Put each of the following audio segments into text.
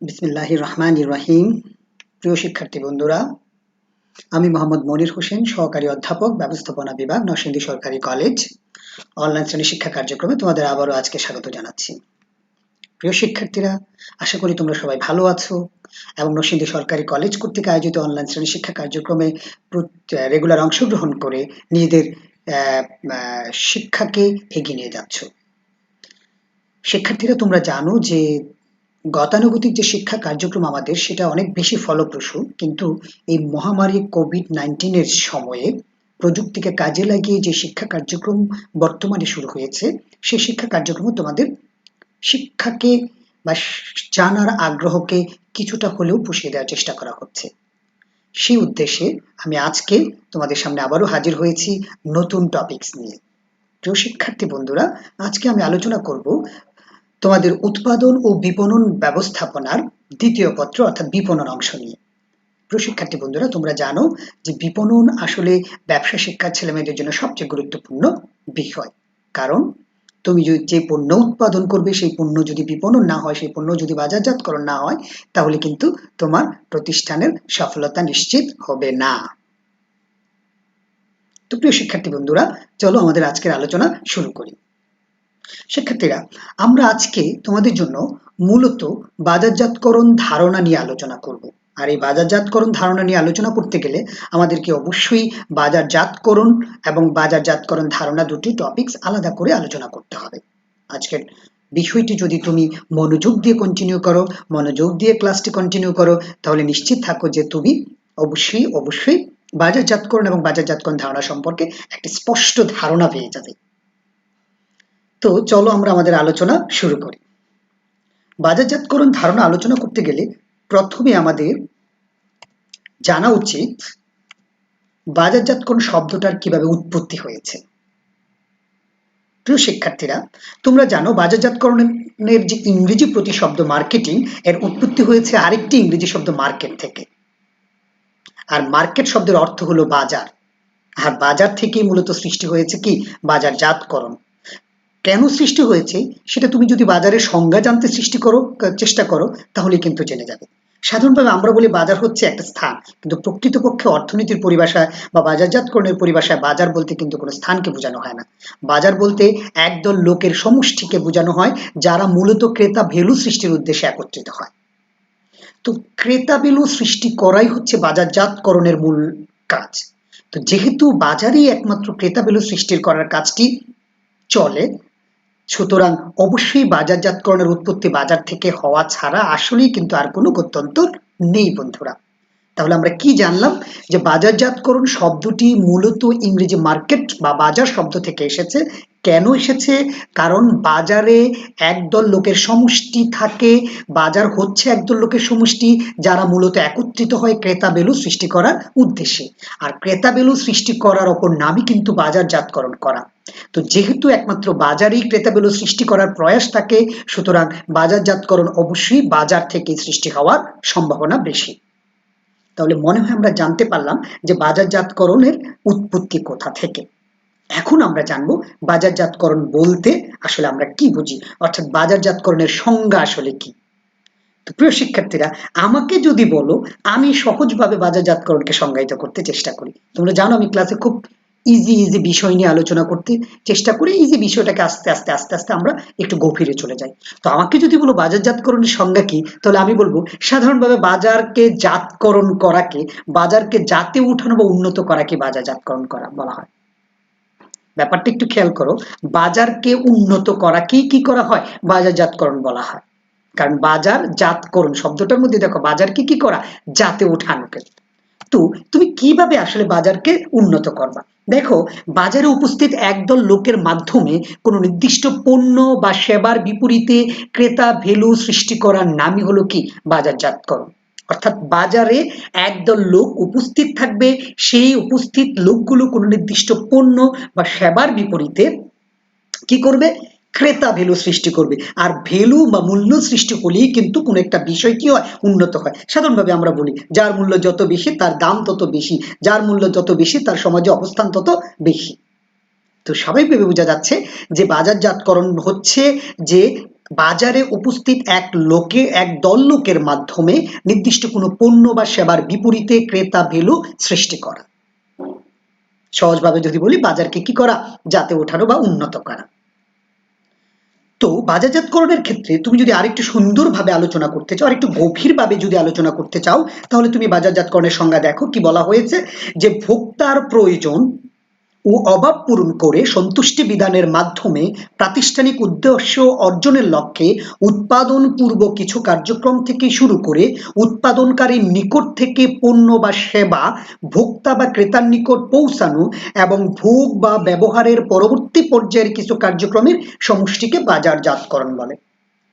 বিসমিল্লাহির রহমানির রহিম। প্রিয় শিক্ষার্থী বন্ধুরা, আমি মোহাম্মদ মনির হোসেন, সহকারী অধ্যাপক, ব্যবস্থাপনা বিভাগ, নরসিংদী সরকারি কলেজ। অনলাইন শ্রেণী শিক্ষা কার্যক্রমে তোমাদের আবারও আজকে স্বাগত জানাচ্ছি। প্রিয় শিক্ষার্থীরা, আশা করি তোমরা সবাই ভালো আছো এবং নরসিংদী সরকারি কলেজ কর্তৃক আয়োজিত অনলাইন শ্রেণী শিক্ষা কার্যক্রমে রেগুলার অংশগ্রহণ করে নিজেদের শিক্ষাকে এগিয়ে নিয়ে যাচ্ছ। শিক্ষার্থীরা, তোমরা জানো যে গতানুগতিক যে শিক্ষা কার্যক্রম আমাদের সেটা অনেক বেশি ফলপ্রসূ, কিন্তু এই মহামারী কোভিড-19 এর সময়ে প্রযুক্তিকে কাজে লাগিয়ে যে শিক্ষা কার্যক্রম বর্তমানে শুরু হয়েছে, সেই শিক্ষা কার্যক্রম তোমাদের শিক্ষাকে বা জানার আগ্রহকে কিছুটা হলেও পুষিয়ে দেওয়ার চেষ্টা করা হচ্ছে। সেই উদ্দেশ্যে আমি আজকে তোমাদের সামনে আবারও হাজির হয়েছি নতুন টপিকস নিয়ে। প্রিয় শিক্ষার্থী বন্ধুরা, আজকে আমি আলোচনা করব তোমাদের উৎপাদন ও বিপণন ব্যবস্থাপনার দ্বিতীয় পত্র অর্থাৎ বিপণন অংশ নিয়ে। প্রিয় শিক্ষার্থী বন্ধুরা, তোমরা জানো যে বিপণন আসলে ব্যবসা শিক্ষার ছেলেমেয়েদের জন্য সবচেয়ে গুরুত্বপূর্ণ বিষয়। কারণ তুমি যে পণ্য উৎপাদন করবে সেই পণ্য যদি বিপণন না হয়, সেই পণ্য যদি বাজারজাতকরণ না হয়, তাহলে কিন্তু তোমার প্রতিষ্ঠানের সফলতা নিশ্চিত হবে না। তো প্রিয় শিক্ষার্থী বন্ধুরা, চলো আমাদের আজকের আলোচনা শুরু করি। শিক্ষার্থীরা, আমরা আজকে তোমাদের জন্য মূলত বাজারজাতকরণ ধারণা নিয়ে আলোচনা করব। আর এই বাজারজাতকরণ ধারণা নিয়ে আলোচনা করতে গেলে আমাদেরকে অবশ্যই বাজারজাতকরণ এবং বাজারজাতকরণ ধারণা দুটি টপিকস আলাদা করে আলোচনা করতে হবে। আজকের বিষয়টি যদি তুমি মনোযোগ দিয়ে কন্টিনিউ করো, মনোযোগ দিয়ে ক্লাসটি কন্টিনিউ করো, তাহলে নিশ্চিত থাকো যে তুমি অবশ্যই বাজারজাতকরণ এবং বাজারজাতকরণ ধারণা সম্পর্কে একটি স্পষ্ট ধারণা পেয়ে যাবে। তো চলো আমরা আমাদের আলোচনা শুরু করি। বাজারজাতকরণ ধারণা আলোচনা করতে গেলে প্রথমে আমাদের জানা উচিত বাজারজাতকরণ শব্দটার কিভাবে উৎপত্তি হয়েছে। প্রিয় শিক্ষার্থীরা, তোমরা জানো বাজারজাতকরণের যে ইংরেজি প্রতিশব্দ মার্কেটিং, এর উৎপত্তি হয়েছে আরেকটি ইংরেজি শব্দ মার্কেট থেকে। আর মার্কেট শব্দের অর্থ হলো বাজার। আর বাজার থেকেই মূলত সৃষ্টি হয়েছে কি বাজারজাতকরণ। কেন সৃষ্টি হয়েছে সেটা তুমি যদি বাজারের সংজ্ঞা জানতে চেষ্টা করো তাহলে কিন্তু জেনে যাবে। সাধারণভাবে আমরা বলি বাজার হচ্ছে একটা স্থান, কিন্তু প্রকৃতপক্ষে অর্থনীতির পরিভাষায় বা বাজারজাতকরণের পরিভাষায় বাজার বলতে কিন্তু কোনো স্থানকে বোঝানো হয় না। বাজার বলতে একদল লোকের সমষ্টিকে বোঝানো হয়, যারা মূলত ক্রেতা ভ্যালু সৃষ্টির উদ্দেশ্যে একত্রিত হয়। তো ক্রেতা ভ্যালু সৃষ্টি করাই হচ্ছে বাজারজাতকরণের মূল কাজ। তো যেহেতু বাজারেই একমাত্র ক্রেতা ভ্যালু সৃষ্টির করার কাজটি চলে, সুতরাং অবশ্যই বাজারজাতকরণের উৎপত্তি বাজার থেকে হওয়া ছাড়া আসলেই কিন্তু আর কোনো গত্যন্তর নেই বন্ধুরা। তাহলে আমরা কি জানলাম যে বাজারজাতকরণ শব্দটি মূলত ইংরেজি মার্কেট বা বাজার শব্দ থেকে এসেছে। কেন এসেছে? কারণ বাজারে একদল লোকের সমষ্টি থাকে, বাজার হচ্ছে একদল লোকের সমষ্টি যারা মূলত একত্রিত হয় ক্রেতা ভ্যালু সৃষ্টি করার উদ্দেশ্যে। আর ক্রেতা ভ্যালু সৃষ্টি করার অপর নামই কিন্তু বাজারজাতকরণ করা। তো যেহেতু একমাত্র বাজারেই ক্রেতা ভ্যালু সৃষ্টি করার প্রয়াস থাকে, সুতরাং বাজারজাতকরণ অবশ্যই বাজার থেকে সৃষ্টি হওয়ার সম্ভাবনা বেশি। তাহলে মনে হয় আমরা জানতে পারলাম যে বাজারজাতকরণের উৎপত্তি কোথা থেকে। এখন আমরা জানবো বাজারজাতকরণ বলতে আসলে আমরা কি বুঝি, অর্থাৎ বাজারজাতকরণের সংজ্ঞা আসলে কি। তো প্রিয় শিক্ষার্থীরা, আমাকে যদি বলো, আমি সহজভাবে বাজারজাতকরণকে সংজ্ঞায়িত করতে চেষ্টা করি। তোমরা জানো আমি ক্লাসে খুব ইজি বিষয় নিয়ে আলোচনা করতে চেষ্টা করি। ইজি বিষয়টাকে আস্তে আস্তে আস্তে আস্তে আমরা একটু গভীরে চলে যাই। তো আমাকে যদি বলো বাজারজাতকরণের সংজ্ঞা কি, তাহলে আমি বলবো সাধারণভাবে বাজারকে জাতকরণ করাকে, বাজারকে জাতে উঠানো বা উন্নত করাকে বাজারজাতকরণ করা বলা হয়। ব্যাপারটা একটু খেয়াল করো, বাজারকে উন্নত করাকেই কি করা হয় বাজারজাতকরণ বলা হয়। কারণ বাজার জাতকরণ শব্দটার মধ্যে দেখো বাজারকে কি করা, জাতে ওঠানোকে। তো তুমি কিভাবে আসলে বাজারকে উন্নত করবা? দেখো, বাজারে উপস্থিত একদল লোকের মাধ্যমে কোনো নির্দিষ্ট পণ্য বা সেবার বিপরীতে ক্রেতা ভ্যালু সৃষ্টি করার নামই হলো কি বাজারজাতকরণ। অর্থাৎ বাজারে একদল লোক উপস্থিত থাকবে, সেই উপস্থিত লোকগুলো কোনো নির্দিষ্ট পণ্য বা সেবার বিপরীতে কি করবে, ক্রেতা ভ্যালু সৃষ্টি করবে। আর ভ্যালু বা মূল্য সৃষ্টি হলেই কিন্তু কোনো একটা বিষয় কি হয়, উন্নত হয়। সাধারণভাবে আমরা বলি যার মূল্য যত বেশি তার দাম তত বেশি, যার মূল্য যত বেশি তার সমাজে অবস্থান তত বেশি। তো স্বাভাবিকভাবে বোঝা যাচ্ছে যে বাজারজাতকরণ হচ্ছে যে বাজারে উপস্থিত এক দল লোকের মাধ্যমে নির্দিষ্ট কোনো পণ্য বা সেবার বিপরীতে ক্রেতা ভ্যালু সৃষ্টি করা। সহজভাবে যদি বলি, বাজারকে কি করা? জাতে ওঠানো বা উন্নত করা। তো বাজারজাতকরণের ক্ষেত্রে তুমি যদি আরেকটু সুন্দরভাবে আলোচনা করতে চাও, আরেকটু গভীরভাবে যদি আলোচনা করতে চাও, তাহলে তুমি বাজারজাতকরণের সংজ্ঞা দেখো কি বলা হয়েছে, যে ভোক্তার প্রয়োজন ও অভাব পূরণ করে সন্তুষ্টি বিধানের মাধ্যমে প্রাতিষ্ঠানিক উদ্দেশ্য অর্জনের লক্ষ্যে উৎপাদন পূর্ব কিছু কার্যক্রম থেকে শুরু করে উৎপাদনকারীর নিকট থেকে পণ্য বা সেবা ভোক্তা বা ক্রেতার নিকট পৌঁছানো এবং ভোগ বা ব্যবহারের পরবর্তী পর্যায়ের কিছু কার্যক্রমের সমষ্টিকে বাজারজাতকরণ বলে।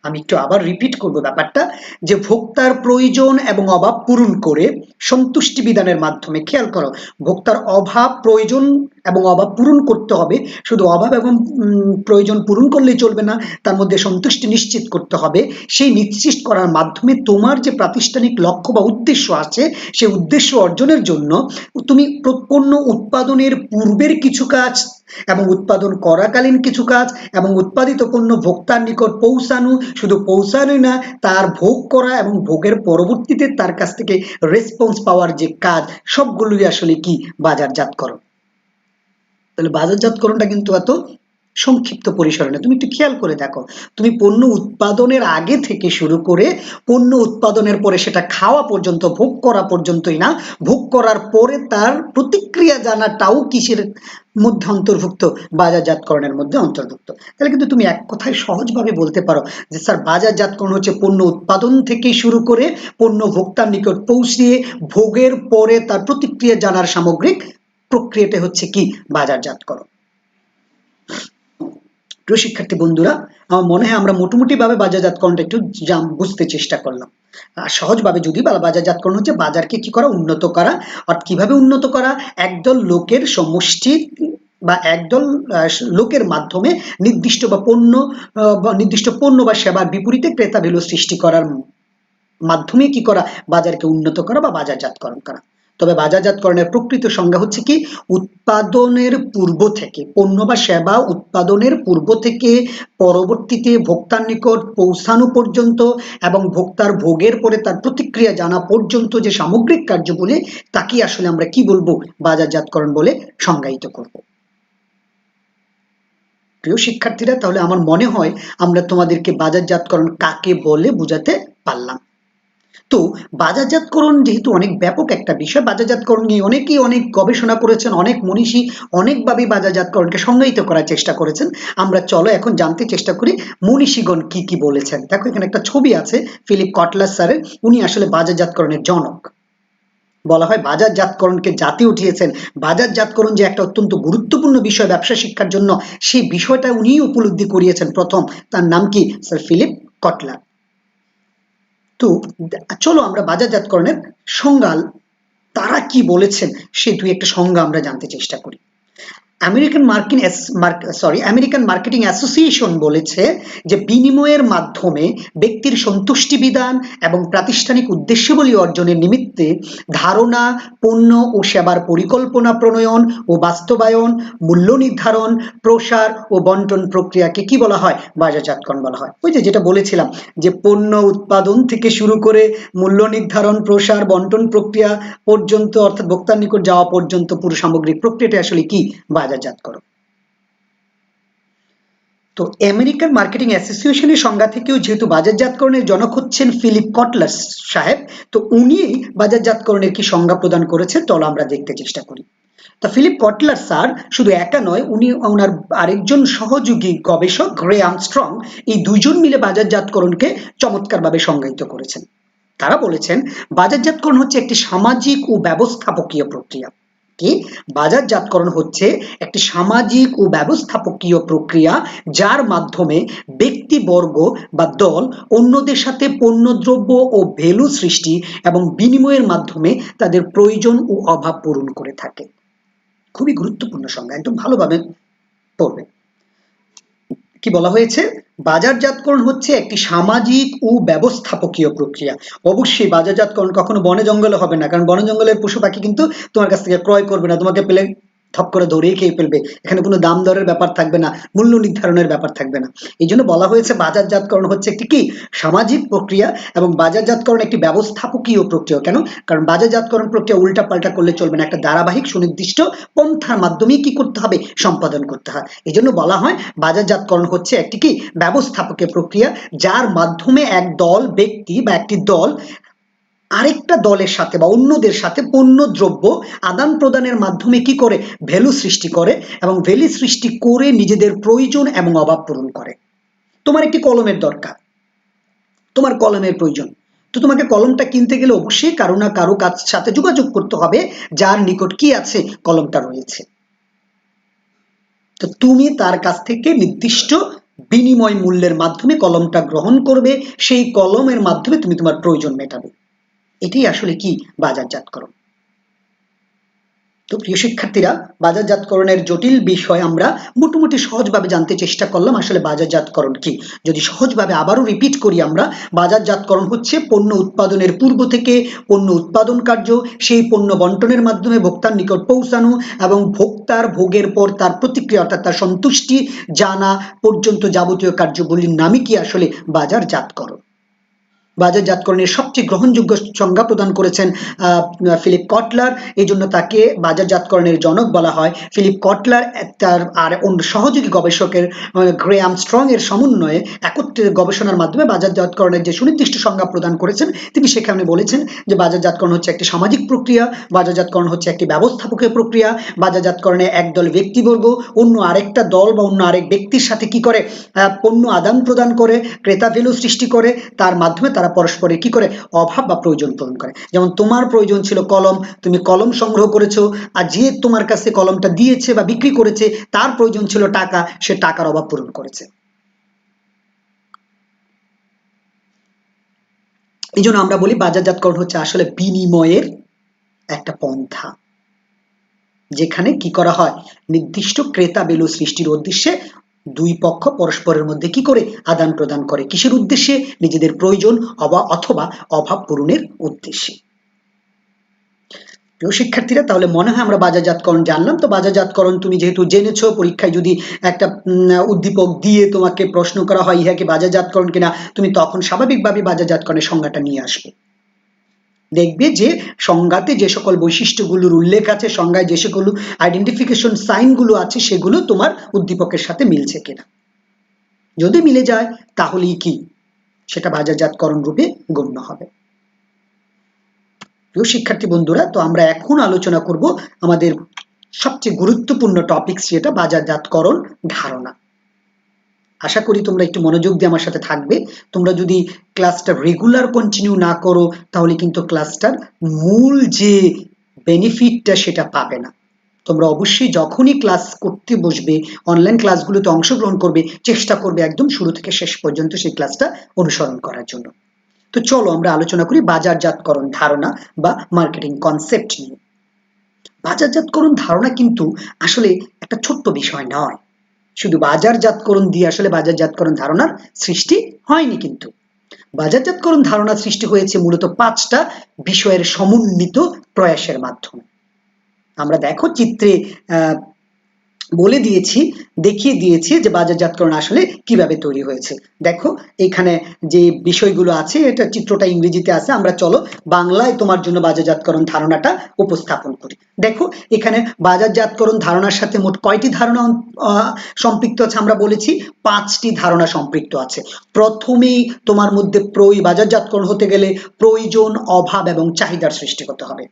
আমি একটু আবার রিপিট করব ব্যাপারটা, যে ভোক্তার প্রয়োজন এবং অভাব পূরণ করে সন্তুষ্টি বিধানের মাধ্যমে, খেয়াল করো, ভোক্তার অভাব, প্রয়োজন এবং অভাব পূরণ করতে হবে। শুধু অভাব এবং প্রয়োজন পূরণ করলেই চলবে না, তার মধ্যে সন্তুষ্টি নিশ্চিত করতে হবে। সেই নিশ্চিত করার মাধ্যমে তোমার যে প্রাতিষ্ঠানিক লক্ষ্য বা উদ্দেশ্য আছে, সেই উদ্দেশ্য অর্জনের জন্য তুমি পণ্য উৎপাদনের পূর্বের কিছু কাজ এবং উৎপাদন করাকালীন কিছু কাজ এবং উৎপাদিত পণ্য ভোক্তার নিকট পৌঁছানো, শুধু পৌঁছানোই না, তার ভোগ করা এবং ভোগের পরবর্তীতে তার কাছ থেকে রেসপন্স পাওয়ার যে কাজ, সবগুলোই আসলে কি? বাজারজাতকরণ। তাহলে বাজারজাতকরণটা কিন্তু এত সংক্ষিপ্ত পরিসরে না। তুমি একটু খেয়াল করে দেখো, তুমি পণ্য উৎপাদনের আগে থেকে শুরু করে পণ্য উৎপাদনের পরে সেটা খাওয়া পর্যন্ত, ভোগ করা পর্যন্তই না, ভোগ করার পরে তার প্রতিক্রিয়া জানাটাও কিসের মধ্যে অন্তর্ভুক্ত? বাজারজাতকরণের মধ্যে অন্তর্ভুক্ত। তাহলে কিন্তু তুমি এক কথায় সহজভাবে বলতে পারো যে স্যার, বাজারজাতকরণ হচ্ছে পণ্য উৎপাদন থেকে শুরু করে পণ্য ভোক্তার নিকট পৌঁছিয়ে ভোগের পরে তার প্রতিক্রিয়া জানার সামগ্রিক প্রক্রিয়াটা হচ্ছে কি? বাজারজাতকরণ। প্রিয় শিক্ষার্থী বন্ধুরা, আমার মনে হয় আমরা মোটামুটিভাবে বাজারজাতকরণটা একটু বুঝতে চেষ্টা করলাম। আর সহজভাবে যদি বাজারজাতকরণ হচ্ছে বাজারকে কি করা? উন্নত করা। আর কিভাবে উন্নত করা? একদল লোকের সমষ্টি বা একদল লোকের মাধ্যমে নির্দিষ্ট পণ্য বা সেবার বিপরীতে ক্রেতা ভ্যালু সৃষ্টি করার মাধ্যমে কি করা? বাজারকে উন্নত করা বা বাজারজাতকরণ করা। তবে বাজারজাতকরণের প্রকৃত সংজ্ঞা হচ্ছে কি? উৎপাদনের পূর্ব থেকে, পণ্য বা সেবা উৎপাদনের পূর্ব থেকে পরবর্তীতে ভোক্তার নিকট পৌঁছানো পর্যন্ত এবং ভোক্তার ভোগের পরে তার প্রতিক্রিয়া জানা পর্যন্ত যে সামগ্রিক কার্যগুলি, তাকে আসলে আমরা কি বলবো? বাজারজাতকরণ বলে সংজ্ঞায়িত করব। প্রিয় শিক্ষার্থীরা, তাহলে আমার মনে হয় আমরা তোমাদেরকে বাজারজাতকরণ কাকে বলে বোঝাতে পারলাম। তো বাজারজাতকরণ যেহেতু অনেক ব্যাপক একটা বিষয়, বাজারজাতকরণ নিয়ে অনেকেই অনেক গবেষণা করেছেন, অনেক মনীষী অনেকভাবে বাজারজাতকরণকে সংজ্ঞায়িত করার চেষ্টা করেছেন। আমরা চলো এখন জানতে চেষ্টা করি মনীষীগণ কি কি বলেছেন। দেখো, এখানে একটা ছবি আছে ফিলিপ কটলার স্যারের, উনি আসলে বাজারজাতকরণের জনক। বলা হয় বাজারজাতকরণকে জাতি উঠিয়েছেন। বাজারজাতকরণ যে একটা অত্যন্ত গুরুত্বপূর্ণ বিষয় ব্যবসা শিক্ষার জন্য, সেই বিষয়টা উনিই উপলব্ধি করিয়েছেন প্রথম। তার নাম কি? Sir Philip Kotler. তো চলো আমরা বাজারজাতকরণের সংজ্ঞা তারা কি বলেছেন সে দুই একটা সংজ্ঞা আমরা জানতে চেষ্টা করি। আমেরিকান মার্কেটিং অ্যাসোসিয়েশন বলেছে যে বিনিময়ের মাধ্যমে ব্যক্তির সন্তুষ্টি বিধান এবং প্রাতিষ্ঠানিক উদ্দেশ্যবলী অর্জনের নিমিত্তে ধারণা, পণ্য ও সেবার পরিকল্পনা প্রণয়ন ও বাস্তবায়ন, মূল্য নির্ধারণ, প্রসার ও বন্টন প্রক্রিয়াকে কি বলা হয়? বাজারজাতকরণ বলা হয়। ওই যে যেটা বলেছিলাম, যে পণ্য উৎপাদন থেকে শুরু করে মূল্য নির্ধারণ, প্রসার, বন্টন প্রক্রিয়া পর্যন্ত, অর্থাৎ ভোক্তার নিকট যাওয়া পর্যন্ত পুরো সামগ্রিক প্রক্রিয়াটা আসলে কি? বাজারজাতকরণ। তো আমেরিকান মার্কেটিং অ্যাসোসিয়েশনের সংজ্ঞা থেকেও যেহেতু বাজারজাতকরণের জনক হচ্ছেন ফিলিপ কটলার সাহেব, তো উনি বাজারজাতকরণের কি সংজ্ঞা প্রদান করেছে চলো আমরা দেখতে চেষ্টা করি। তা ফিলিপ কটলার স্যার শুধু একা নয়, উনি ওনার আরেকজন সহযোগী গবেষক গ্রে আর্মস্ট্রং, এই দুইজন মিলে বাজারজাতকরণকে চমৎকারভাবে সংজ্ঞায়িত করেছেন। তারা বলেছেন বাজারজাতকরণ হচ্ছে একটি সামাজিক ও ব্যবস্থাপকীয় প্রক্রিয়া। কি? বাজারজাতকরণ হচ্ছে একটি সামাজিক ও ব্যবস্থাপকীয় প্রক্রিয়া, যার মাধ্যমে ব্যক্তিবর্গ বা দল অন্যদের সাথে পণ্যদ্রব্য ও ভ্যালু সৃষ্টি এবং বিনিময়ের মাধ্যমে তাদের প্রয়োজন ও অভাব পূরণ করে থাকে। খুবই গুরুত্বপূর্ণ সংজ্ঞা, একদম ভালোভাবে পড়বে। কি বলা হয়েছে? বাজারজাতকরণ হচ্ছে একটি সামাজিক ও ব্যবস্থাপকীয় প্রক্রিয়া। অবশ্যই বাজারজাতকরণ কখনো বনে জঙ্গলে হবে না, কারণ বনে জঙ্গলের পশু পাখি কিন্তু তোমার কাছ থেকে ক্রয় করবে না, তোমাকে পেলে থপ করে ধরেই খেয়ে ফেলবে, এখানে কোনো দাম দরের ব্যাপার থাকবে না, মূল্য নির্ধারণের ব্যাপার থাকবে না। এই জন্য বলা হয়েছে বাজারজাতকরণ হচ্ছে একটি কি সামাজিক প্রক্রিয়া, এবং বাজারজাতকরণ একটি ব্যবস্থাপকীয় প্রক্রিয়া। কেন? কারণ বাজারজাতকরণ প্রক্রিয়া উল্টা পাল্টা করলে চলবে না, একটা ধারাবাহিক সুনির্দিষ্ট পন্থার মাধ্যমেই কি করতে হবে, সম্পাদন করতে হয়। এই জন্য বলা হয় বাজারজাতকরণ হচ্ছে একটি কি ব্যবস্থাপকীয় প্রক্রিয়া, যার মাধ্যমে এক দল ব্যক্তি বা একটি দল আরেকটা দলের সাথে বা অন্যদের সাথে পণ্য দ্রব্য আদান প্রদানের মাধ্যমে কি করে ভ্যালু সৃষ্টি করে, এবং ভ্যালু সৃষ্টি করে নিজেদের প্রয়োজন এবং অভাব পূরণ করে। তোমার একটি কলমের দরকার, তোমার কলমের প্রয়োজন, তো তোমাকে কলমটা কিনতে গেলে অবশ্যই কারো না কারো কাছ সাথে যোগাযোগ করতে হবে, যার নিকট কি আছে, কলমটা রয়েছে। তো তুমি তার কাছ থেকে নির্দিষ্ট বিনিময় মূল্যের মাধ্যমে কলমটা গ্রহণ করবে, সেই কলমের মাধ্যমে তুমি তোমার প্রয়োজন মেটাবে। এটাই আসলে কি বাজারজাতকরণ। তো প্রিয় শিক্ষার্থীরা, বাজারজাতকরণের জটিল বিষয় আমরা মোটামুটি সহজভাবে জানতে চেষ্টা করলাম আসলে বাজারজাতকরণ কি। যদি সহজভাবে আবারও রিপিট করি, আমরা বাজারজাতকরণ হচ্ছে পণ্য উৎপাদনের পূর্ব থেকে পণ্য উৎপাদন কার্য, সেই পণ্য বন্টনের মাধ্যমে ভোক্তার নিকট পৌঁছানো, এবং ভোক্তার ভোগের পর তার প্রতিক্রিয়া অর্থাৎ তার সন্তুষ্টি জানা পর্যন্ত যাবতীয় কার্যগুলির নামই কি আসলে বাজারজাতকরণ। বাজারজাতকরণের সবচেয়ে গ্রহণযোগ্য সংজ্ঞা প্রদান করেছেন ফিলিপ কটলার, এই জন্য তাকে বাজারজাতকরণের জনক বলা হয়। ফিলিপ কটলার তার আর সহযোগী গবেষকের গ্রেয়াম স্ট্রং এর সমন্বয়ে একত্রে গবেষণার মাধ্যমে বাজারজাতকরণের যে সুনির্দিষ্ট সংজ্ঞা প্রদান করেছেন, তিনি সেখানে বলেছেন যে বাজারজাতকরণ হচ্ছে একটি সামাজিক প্রক্রিয়া, বাজারজাতকরণ হচ্ছে একটি ব্যবস্থাপকীয় প্রক্রিয়া, বাজারজাতকরণে একদল ব্যক্তিবর্গ অন্য আরেকটা দল বা অন্য আরেক ব্যক্তির সাথে কি করে পণ্য আদান প্রদান করে, ক্রেতা ভ্যালু সৃষ্টি করে, তার মাধ্যমে তারা পরস্পরের কি করে অভাব বা প্রয়োজন পূরণ করে। যেমন তোমার প্রয়োজন ছিল কলম, তুমি কলম সংগ্রহ করেছো, আর যে তোমার কাছে কলমটা দিয়েছে বা বিক্রি করেছে তার প্রয়োজন ছিল টাকা, সে টাকার অভাব পূরণ করেছে। এই জন্য আমরা বলি বাজারজাতকরণ হচ্ছে আসলে বিনিময়ের একটা পন্থা, যেখানে কি করা হয়, নির্দিষ্ট ক্রেতা ভ্যালু সৃষ্টির উদ্দেশ্যে দুই পক্ষ পরস্পরের মধ্যে কি করে আদান প্রদান করে, কিসের উদ্দেশ্যে, নিজেদের প্রয়োজন অথবা অভাব পূরণের উদ্দেশ্যে। প্রিয় শিক্ষার্থীরা, তাহলে মনে হয় আমরা বাজারজাতকরণ জানলাম। তো বাজারজাতকরণ তুমি যেহেতু জেনেছো, পরীক্ষায় যদি একটা উদ্দীপক দিয়ে তোমাকে প্রশ্ন করা হয় ইহাকে বাজারজাতকরণ কিনা, তুমি তখন স্বাভাবিকভাবে বাজারজাতকরণের সংজ্ঞাটা নিয়ে আসবে। দেখবে যে সংজ্ঞাতে যে সকল বৈশিষ্ট্যগুলোর উল্লেখ আছে, সংজ্ঞায় যে সকল আইডেন্টিফিকেশন সাইনগুলো আছে, সেগুলো তোমার উদ্দীপকের সাথে মিলছে কিনা। যদি মিলে যায় তাহলেই কি সেটা বাজারজাতকরণ রূপে গণ্য হবে। প্রিয় শিক্ষার্থী বন্ধুরা, তো আমরা এখন আলোচনা করব আমাদের সবচেয়ে গুরুত্বপূর্ণ টপিক, যেটা বাজারজাতকরণ ধারণা। আশা করি তোমরা একটু মনোযোগ দিয়ে আমার সাথে থাকবে। তোমরা যদি ক্লাসটা রেগুলার কন্টিনিউ না করো, তাহলে কিন্তু ক্লাসটার মূল যে বেনিফিটটা সেটা পাবে না। তোমরা অবশ্যই যখনই ক্লাস করতে বসবে, অনলাইন ক্লাসগুলোতে অংশগ্রহণ করবে, চেষ্টা করবে একদম শুরু থেকে শেষ পর্যন্ত সেই ক্লাসটা অনুসরণ করার জন্য। তো চলো আমরা আলোচনা করি বাজারজাতকরণ ধারণা বা মার্কেটিং কনসেপ্ট নিয়ে। বাজারজাতকরণ ধারণা কিন্তু আসলে একটা ছোট্ট বিষয় নয়। শুধু বাজারজাতকরণ দিয়ে আসলে বাজারজাতকরণ ধারণার সৃষ্টি হয়নি, কিন্তু বাজারজাতকরণ ধারণা সৃষ্টি হয়েছে মূলত 5টা বিষয়ের সমন্বিত প্রয়াসের মাধ্যমে। আমরা দেখো চিত্রে বলে দিয়েছি, দেখিয়ে দিয়েছি যে বাজারজাতকরণ আসলে কিভাবে তৈরি হয়েছে। দেখো এখানে যে বিষয়গুলো আছে, এটা চিত্রটা ইংরেজিতে আছে, আমরা চলো বাংলায় তোমার জন্য বাজারজাতকরণ ধারণাটা উপস্থাপন করি। দেখো এখানে বাজারজাতকরণ ধারণার সাথে মোট কয়টি ধারণা সম্পৃক্ত আছে, আমরা বলেছি 5টি ধারণা সম্পৃক্ত আছে। প্রথমেই তোমার মধ্যে বাজারজাতকরণ হতে গেলে প্রয়োজন, অভাব এবং চাহিদার সৃষ্টি করতে হবে।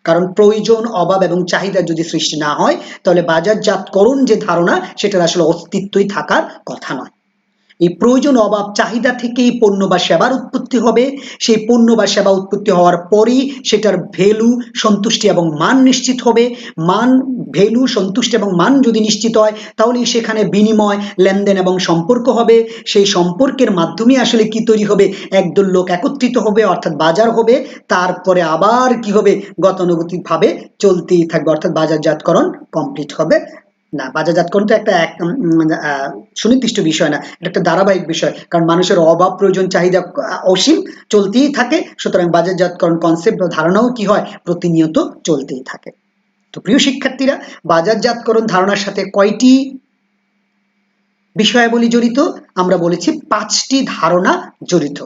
কারণ প্রয়োজন, অভাব এবং চাহিদা যদি সৃষ্টি না হয়, তাহলে বাজারজাতকরণ যে ধারণা সেটার আসলে অস্তিত্বই থাকার কথা নয়। এই প্রয়োজন, অভাব, চাহিদা থেকেই পণ্য বা সেবার উৎপত্তি হবে। সেই পণ্য বা সেবা উৎপত্তি হওয়ার পরই সেটার ভ্যালু, সন্তুষ্টি এবং মান নিশ্চিত হবে। মান, ভ্যালু, সন্তুষ্টি এবং মান যদি নিশ্চিত হয়, তাহলে সেখানে বিনিময়, লেনদেন এবং সম্পর্ক হবে। সেই সম্পর্কের মাধ্যমে আসলে কি তৈরি হবে, একদল লোক একত্রিত হবে, অর্থাৎ বাজার হবে। তারপরে আবার কি হবে, গতানুগতিক ভাবে চলতেই থাকবে, অর্থাৎ বাজারজাতকরণ কমপ্লিট হবে না। বাজারজাতকরণ তো একটা সুনির্দিষ্ট বিষয় না, এটা একটা ধারাবাহিক বিষয়, কারণ মানুষের অভাব, প্রয়োজন, চাহিদা অসীম, চলতেই থাকে। সুতরাং বাজারজাতকরণ কনসেপ্ট বা ধারণাও কি হয়, প্রতিনিয়ত চলতেই থাকে। তো প্রিয় শিক্ষার্থীরা, বাজারজাতকরণ ধারণার সাথে কয়টি বিষয়াবলী জড়িত? আমরা বলেছি 5টি ধারণা জড়িত।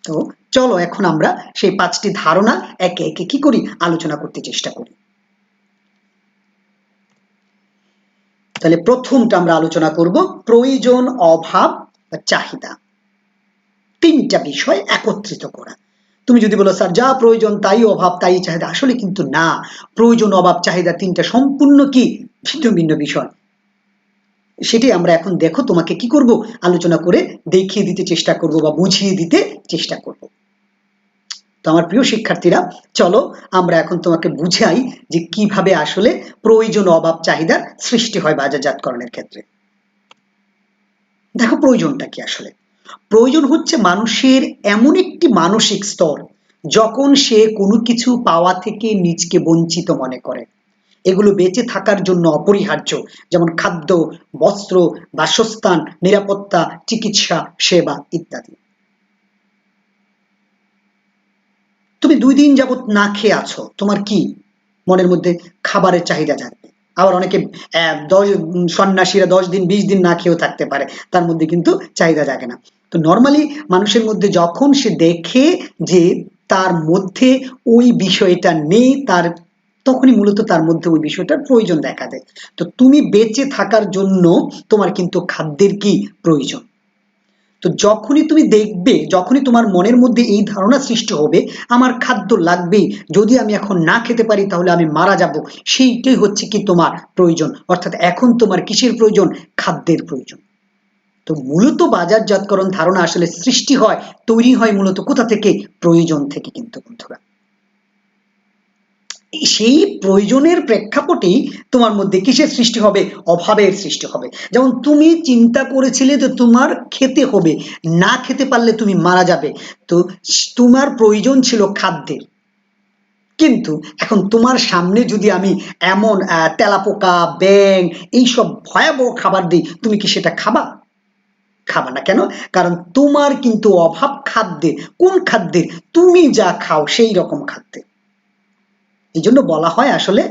তো চলো এখন আমরা সেই 5টি ধারণা একে একে কি করি, আলোচনা করতে চেষ্টা করি। তাহলে প্রথমটা আমরা আলোচনা করব প্রয়োজন, অভাব বা চাহিদা। 3টা বিষয় একত্রিত করা। তুমি যদি বলো স্যার যা প্রয়োজন তাই অভাব তাই চাহিদা, আসলে কিন্তু না। প্রয়োজন, অভাব, চাহিদা 3টা সম্পূর্ণ কি ভিন্ন ভিন্ন বিষয়। সেটাই আমরা এখন দেখো তোমাকে কি করব, আলোচনা করে দেখিয়ে দিতে চেষ্টা করব বা বুঝিয়ে দিতে চেষ্টা করব। তো আমার প্রিয় শিক্ষার্থীরা, চলো আমরা এখন তোমাকে বুঝাই যে কিভাবে আসলে প্রয়োজন, অভাব, চাহিদার সৃষ্টি হয় বাজারজাতকরণের ক্ষেত্রে। দেখো প্রয়োজনটা কি আসলে? প্রয়োজন হচ্ছে মানুষের এমন একটি মানসিক স্তর যখন সে কোনো কিছু পাওয়া থেকে নিজকে বঞ্চিত মনে করে। এগুলো বেঁচে থাকার জন্য অপরিহার্য, যেমন খাদ্য, বস্ত্র, বাসস্থান, নিরাপত্তা, চিকিৎসা, সেবা ইত্যাদি। তুমি 2 দিন যাবত না খেয়ে আছো, তোমার কি মনের মধ্যে খাবারের চাহিদা জাগবে। আবার অনেকে 10 সন্ন্যাসীরা 10 দিন 20 দিন না খেয়েও থাকতে পারে, তার মধ্যে কিন্তু চাহিদা জাগে না। তো নর্মালি মানুষের মধ্যে যখন সে দেখে যে তার মধ্যে ওই বিষয়টা নেই, তার তখনই মূলত তার মধ্যে ওই বিষয়টার প্রয়োজন দেখা দেয়। তো তুমি বেঁচে থাকার জন্য তোমার কিন্তু খাদ্যের কি প্রয়োজন। তো যখনই তুমি দেখবে, যখনই তোমার মনের মধ্যে এই ধারণা সৃষ্টি হবে আমার খাদ্য লাগবেই, যদি আমি এখন না খেতে পারি তাহলে আমি মারা যাব, সেইটাই হচ্ছে কি তোমার প্রয়োজন। অর্থাৎ এখন তোমার কিসের প্রয়োজন? খাদ্যের প্রয়োজন। তো মূলত বাজারজাতকরণ ধারণা আসলে সৃষ্টি হয়, তৈরি হয় মূলত কোথা থেকে? প্রয়োজন থেকে। কিন্তু বন্ধুরা, সেই প্রয়োজনের প্রেক্ষাপটেই তোমার মধ্যে কিসের সৃষ্টি হবে? অভাবের সৃষ্টি হবে। যেমন তুমি চিন্তা করেছিলে যে তোমার খেতে হবে, না খেতে পারলে তুমি মারা যাবে। তো তোমার প্রয়োজন ছিল খাদ্যের, কিন্তু এখন তোমার সামনে যদি আমি এমন তেলাপোকা, ব্যাঙ এইসব ভয়াবহ খাবার দিই, তুমি কি সেটা খাবা? খাবা না। কেন? কারণ তোমার কিন্তু অভাব খাদ্যের। কোন খাদ্যের? তুমি যা খাও সেই রকম খাদ্যের। এই জন্য বলা হয় আসলে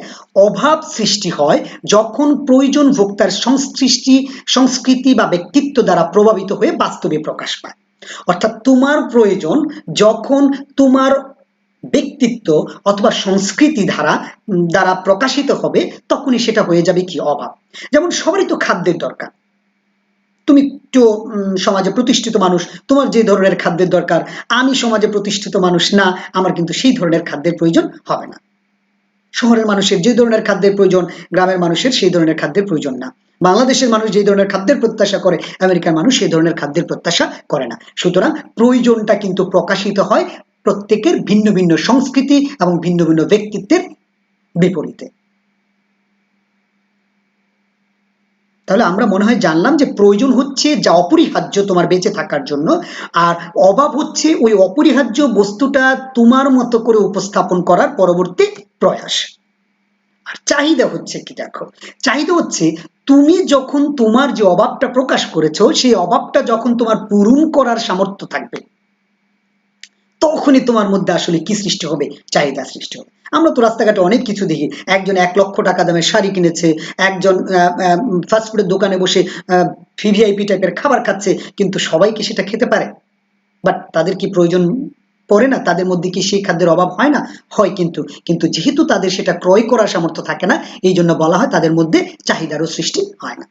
অভাব সৃষ্টি হয় যখন প্রয়োজন ভোক্তার সংস্কৃতি বা ব্যক্তিত্ব দ্বারা প্রভাবিত হয়ে বাস্তবে প্রকাশ পায়। অর্থাৎ তোমার প্রয়োজন যখন তোমার ব্যক্তিত্ব অথবা সংস্কৃতি দ্বারা প্রকাশিত হবে, তখনই সেটা হয়ে যাবে কি? অভাব। যেমন সবারই তো খাদ্যের দরকার। তুমি একটু সমাজে প্রতিষ্ঠিত মানুষ, তোমার যে ধরনের খাদ্যের দরকার, আমি সমাজে প্রতিষ্ঠিত মানুষ না, আমার কিন্তু সেই ধরনের খাদ্যের প্রয়োজন হবে না। শহরের মানুষের যে ধরনের খাদ্যের প্রয়োজন, গ্রামের মানুষের সেই ধরনের খাদ্যের প্রয়োজন না। বাংলাদেশের মানুষ যে ধরনের খাদ্যের প্রত্যাশা করে, আমেরিকার মানুষ সেই ধরনের খাদ্যের প্রত্যাশা করে না। সুতরাং প্রয়োজনটা কিন্তু প্রকাশিত হয় প্রত্যেকের ভিন্ন ভিন্ন সংস্কৃতি এবং ভিন্ন ভিন্ন ব্যক্তিত্বের বিপরীতে। তাহলে আমরা মনে হয় জানলাম যে প্রয়োজন হচ্ছে যা অপরিহার্য তোমার বেঁচে থাকার জন্য, আর অভাব হচ্ছে ওই অপরিহার্য বস্তুটা তোমার মতো করে উপস্থাপন করার পরবর্তী প্রয়াস। আর চাহিদা হচ্ছে কি? দেখো, চাহিদা হচ্ছে তুমি যখন তোমার যে অভাবটা প্রকাশ করেছো, সেই অভাবটা যখন তোমার পূরণ করার সামর্থ্য থাকবে, তখনই তোমার মধ্যে আসলে কি সৃষ্টি হবে? চাহিদা সৃষ্টি হবে। আমরা তো রাস্তাঘাটে অনেক কিছু দেখি, একজন 1 লক্ষ টাকা দামের শাড়ি কিনেছে, একজন ফাস্টফুডের দোকানে বসে ভিভিআইপি টাইপের খাবার খাচ্ছে, কিন্তু সবাই কি সেটা খেতে পারে? বাট তাদের কি প্রয়োজন পড়ে না? তাদের মধ্যে কি সেই খাদ্যের অভাব হয় না? হয়। কিন্তু কিন্তু যেহেতু তাদের সেটা ক্রয় করার সামর্থ্য থাকে না, এই জন্য বলা হয় তাদের মধ্যে চাহিদারও সৃষ্টি হয় না।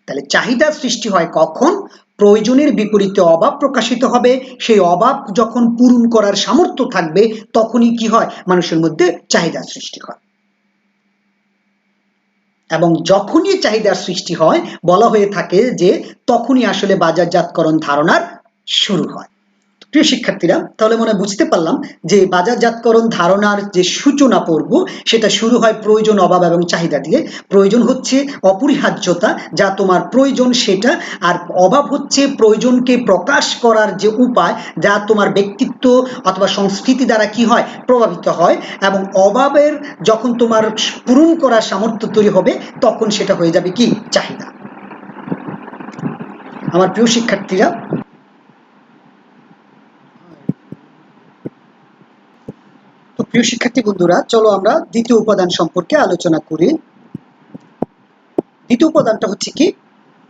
তাহলে চাহিদার সৃষ্টি হয় কখন? প্রয়োজনের বিপরীতে অভাব প্রকাশিত হবে। সেই অভাব যখন পূরণ করার সামর্থ্য থাকবে, তখনই কি হয়? মানুষের মধ্যে চাহিদার সৃষ্টি হয়। এবং যখনই চাহিদার সৃষ্টি হয়, বলা হয়ে থাকে যে তখনই আসলে বাজারজাতকরণ ধারণার শুরু হয়। প্রিয় শিক্ষার্থীরা, তাহলে মনে হয় বুঝতে পারলাম যে বাজারজাতকরণ ধারণার যে সূচনা পর্ব, সেটা শুরু হয় প্রয়োজন, অভাব এবং চাহিদা দিয়ে। প্রয়োজন হচ্ছে অপরিহার্যতা, যা তোমার প্রয়োজন সেটা। আর অভাব হচ্ছে প্রয়োজনকে প্রকাশ করার যে উপায়, যা তোমার ব্যক্তিত্ব অথবা সংস্কৃতি দ্বারা কি হয়? প্রভাবিত হয়। এবং অভাবের যখন তোমার পূরণ করার সামর্থ্য তৈরি হবে, তখন সেটা হয়ে যাবে কি? চাহিদা। আমার প্রিয় শিক্ষার্থীরা, তো প্রিয় শিক্ষার্থী বন্ধুরা, চলো আমরা দ্বিতীয় উপাদান সম্পর্কে আলোচনা করি। দ্বিতীয় উপাদানটা হচ্ছে কি,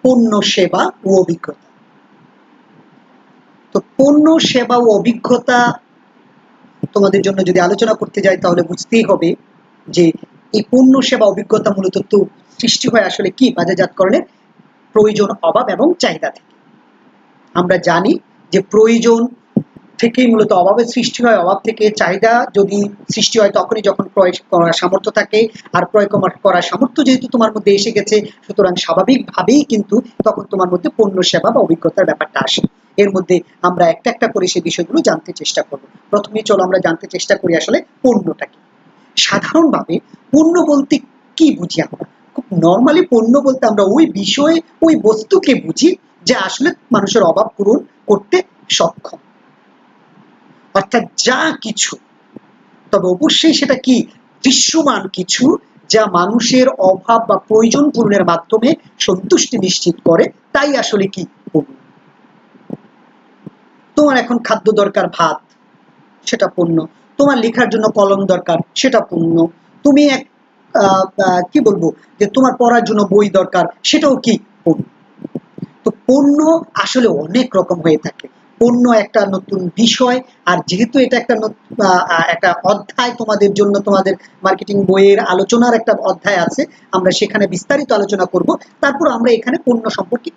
পণ্য, সেবা ও অভিজ্ঞতা। তো পণ্য, সেবা ও অভিজ্ঞতা তোমাদের জন্য যদি আলোচনা করতে যাই তাহলে বুঝতেই হবে যে এই পণ্য, সেবা, অভিজ্ঞতা মূলত তো সৃষ্টি হয় আসলে কি, বাজারজাতকরণের প্রয়োজন, অভাব এবং চাহিদা থেকে। আমরা জানি যে প্রয়োজন থেকেই মূলত অভাবের সৃষ্টি হয়, অভাব থেকে চাহিদা যদি সৃষ্টি হয় তখনই যখন ক্রয় করার সামর্থ্য থাকে। আর ক্রয় করার সামর্থ্য যেহেতু তোমার মধ্যে এসে গেছে, সুতরাং স্বাভাবিকভাবেই কিন্তু তখন তোমার মধ্যে পণ্য, সেবা বা অভিজ্ঞতার ব্যাপারটা আসে। এর মধ্যে আমরা একটা একটা করে সেই বিষয়গুলো জানতে চেষ্টা করব। প্রথমেই চলো আমরা জানতে চেষ্টা করি আসলে পণ্যটা কি। সাধারণভাবে পণ্য বলতে কি বুঝি আমরা? খুব নর্মালি পণ্য বলতে আমরা ওই বিষয়ে, ওই বস্তুকে বুঝি যে আসলে মানুষের অভাব পূরণ করতে সক্ষম, অর্থাৎ যা কিছু, তবে অবশ্যই সেটা কি, দৃশ্যমান কিছু, যা মানুষের অভাব বা প্রয়োজন পূরণের মাধ্যমে সন্তুষ্টি নিশ্চিত করে, তাই আসলে কি পণ্য। তোমার এখন খাদ্য দরকার, ভাত, সেটা পণ্য। তোমার লেখার জন্য কলম দরকার, সেটা পণ্য। তুমি এক কি বলবো, যে তোমার পড়ার জন্য বই দরকার, সেটাও কি পণ্য। তো পণ্য আসলে অনেক রকম হয়ে থাকে। পণ্য একটা নতুন বিষয়, আর যেহেতু এটা একটা অধ্যায় তোমাদের জন্য, তোমাদের মার্কেটিং বইয়ের আলোচনার একটা অধ্যায় আছে, আমরা সেখানে বিস্তারিত আলোচনা করব। তারপর আমরা এখানে পণ্য সম্পর্কে